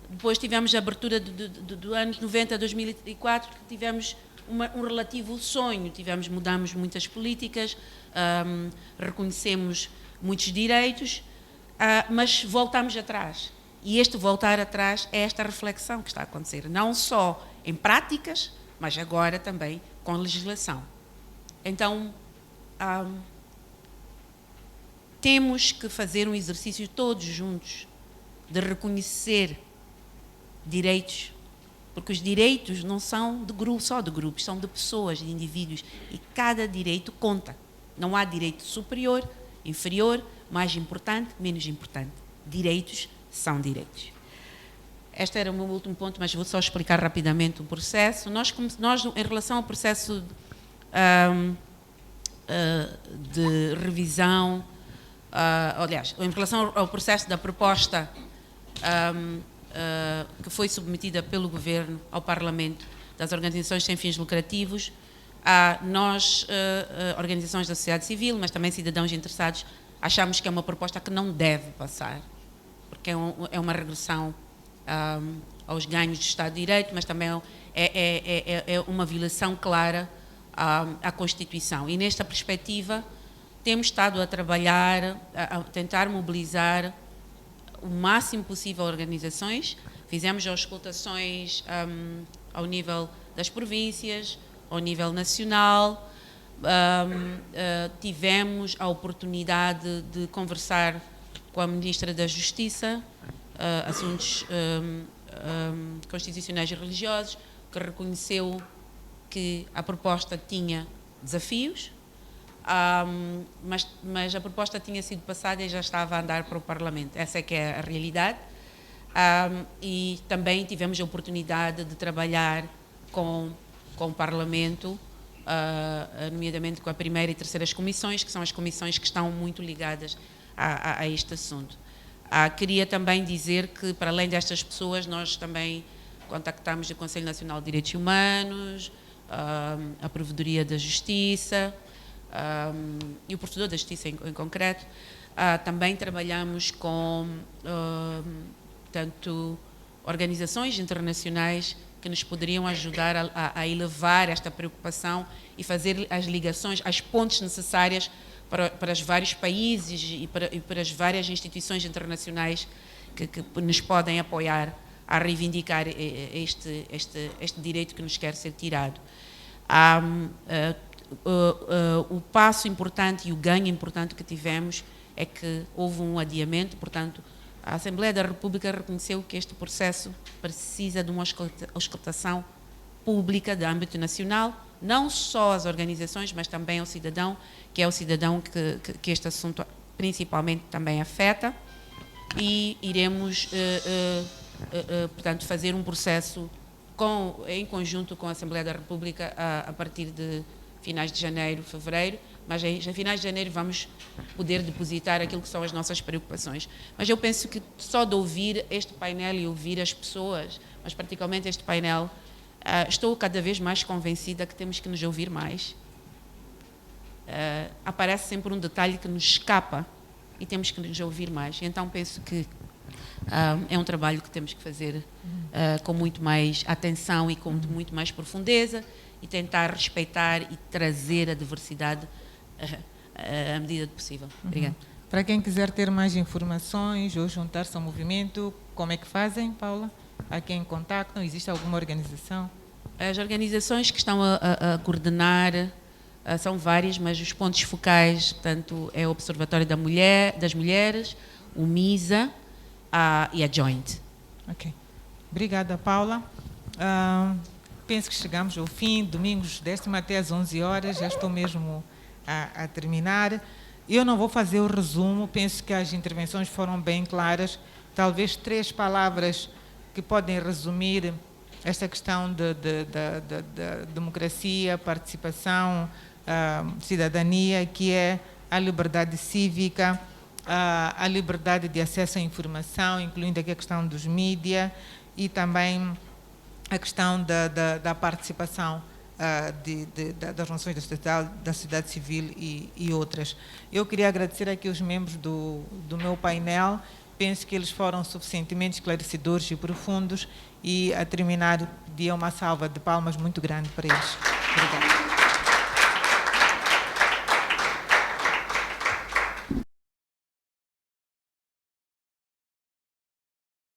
Depois tivemos a abertura do anos 90 a 2004, que tivemos um relativo sonho, mudamos muitas políticas, reconhecemos muitos direitos, mas voltamos atrás. E este voltar atrás é esta reflexão que está a acontecer, não só em práticas, mas agora também com legislação. Então, temos que fazer um exercício todos juntos de reconhecer direitos, porque os direitos não são só de grupos, são de pessoas, de indivíduos, e cada direito conta. Não há direito superior, inferior, mais importante, menos importante. Direitos são direitos. Este era o meu último ponto, mas vou só explicar rapidamente o processo. Nós em relação ao processo de revisão, aliás, em relação ao processo da proposta que foi submetida pelo Governo ao Parlamento das organizações sem fins lucrativos, nós, organizações da sociedade civil, mas também cidadãos interessados, achamos que é uma proposta que não deve passar, porque é uma regressão aos ganhos do Estado de Direito, mas também é uma violação clara à Constituição. E nesta perspectiva temos estado a trabalhar, a tentar mobilizar o máximo possível organizações. Fizemos auscultações ao nível das províncias, ao nível nacional, tivemos a oportunidade de conversar com a Ministra da Justiça, assuntos constitucionais e religiosos, que reconheceu que a proposta tinha desafios, mas a proposta tinha sido passada e já estava a andar para o Parlamento. Essa é que é a realidade. E também tivemos a oportunidade de trabalhar com o Parlamento, nomeadamente com a primeira e terceiras comissões, que são as comissões que estão muito ligadas a este assunto. Queria também dizer que, para além destas pessoas, nós também contactámos o Conselho Nacional de Direitos Humanos, a Provedoria da Justiça e o Provedor da Justiça em concreto. Também trabalhamos com tanto organizações internacionais que nos poderiam ajudar a elevar esta preocupação e fazer as ligações, as pontes necessárias para os vários países e para as várias instituições internacionais que nos podem apoiar a reivindicar este direito que nos quer ser tirado. O passo importante e o ganho importante que tivemos é que houve um adiamento, portanto, a Assembleia da República reconheceu que este processo precisa de uma auscultação pública de âmbito nacional, não só as organizações, mas também ao cidadão, que é o cidadão que este assunto principalmente também afeta, e iremos, portanto, fazer um processo em conjunto com a Assembleia da República a partir de finais de janeiro, fevereiro, mas em finais de janeiro vamos poder depositar aquilo que são as nossas preocupações. Mas eu penso que só de ouvir este painel e ouvir as pessoas, mas particularmente este painel, estou cada vez mais convencida que temos que nos ouvir mais. Aparece sempre um detalhe que nos escapa e temos que nos ouvir mais. Então penso que é um trabalho que temos que fazer com muito mais atenção e com muito mais profundeza e tentar respeitar e trazer a diversidade à medida do possível. Obrigada. Para quem quiser ter mais informações ou juntar-se ao movimento, como é que fazem, Paula? A quem contactam? Existe alguma organização? As organizações que estão a coordenar são várias, mas os pontos focais, portanto, é o Observatório das Mulheres, o MISA e a Joint. Ok. Obrigada, Paula. Penso que chegamos ao fim. Domingos, décimo até às 11 horas, já estou mesmo a terminar. Eu não vou fazer o resumo, penso que as intervenções foram bem claras. Talvez 3 palavras que podem resumir esta questão de democracia, participação, cidadania, que é a liberdade cívica, a liberdade de acesso à informação, incluindo aqui a questão dos mídias e também a questão da participação das organizações da sociedade civil e outras. Eu queria agradecer aqui os membros do meu painel. Penso que eles foram suficientemente esclarecedores e profundos e, a terminar, pedia uma salva de palmas muito grande para eles. Obrigada.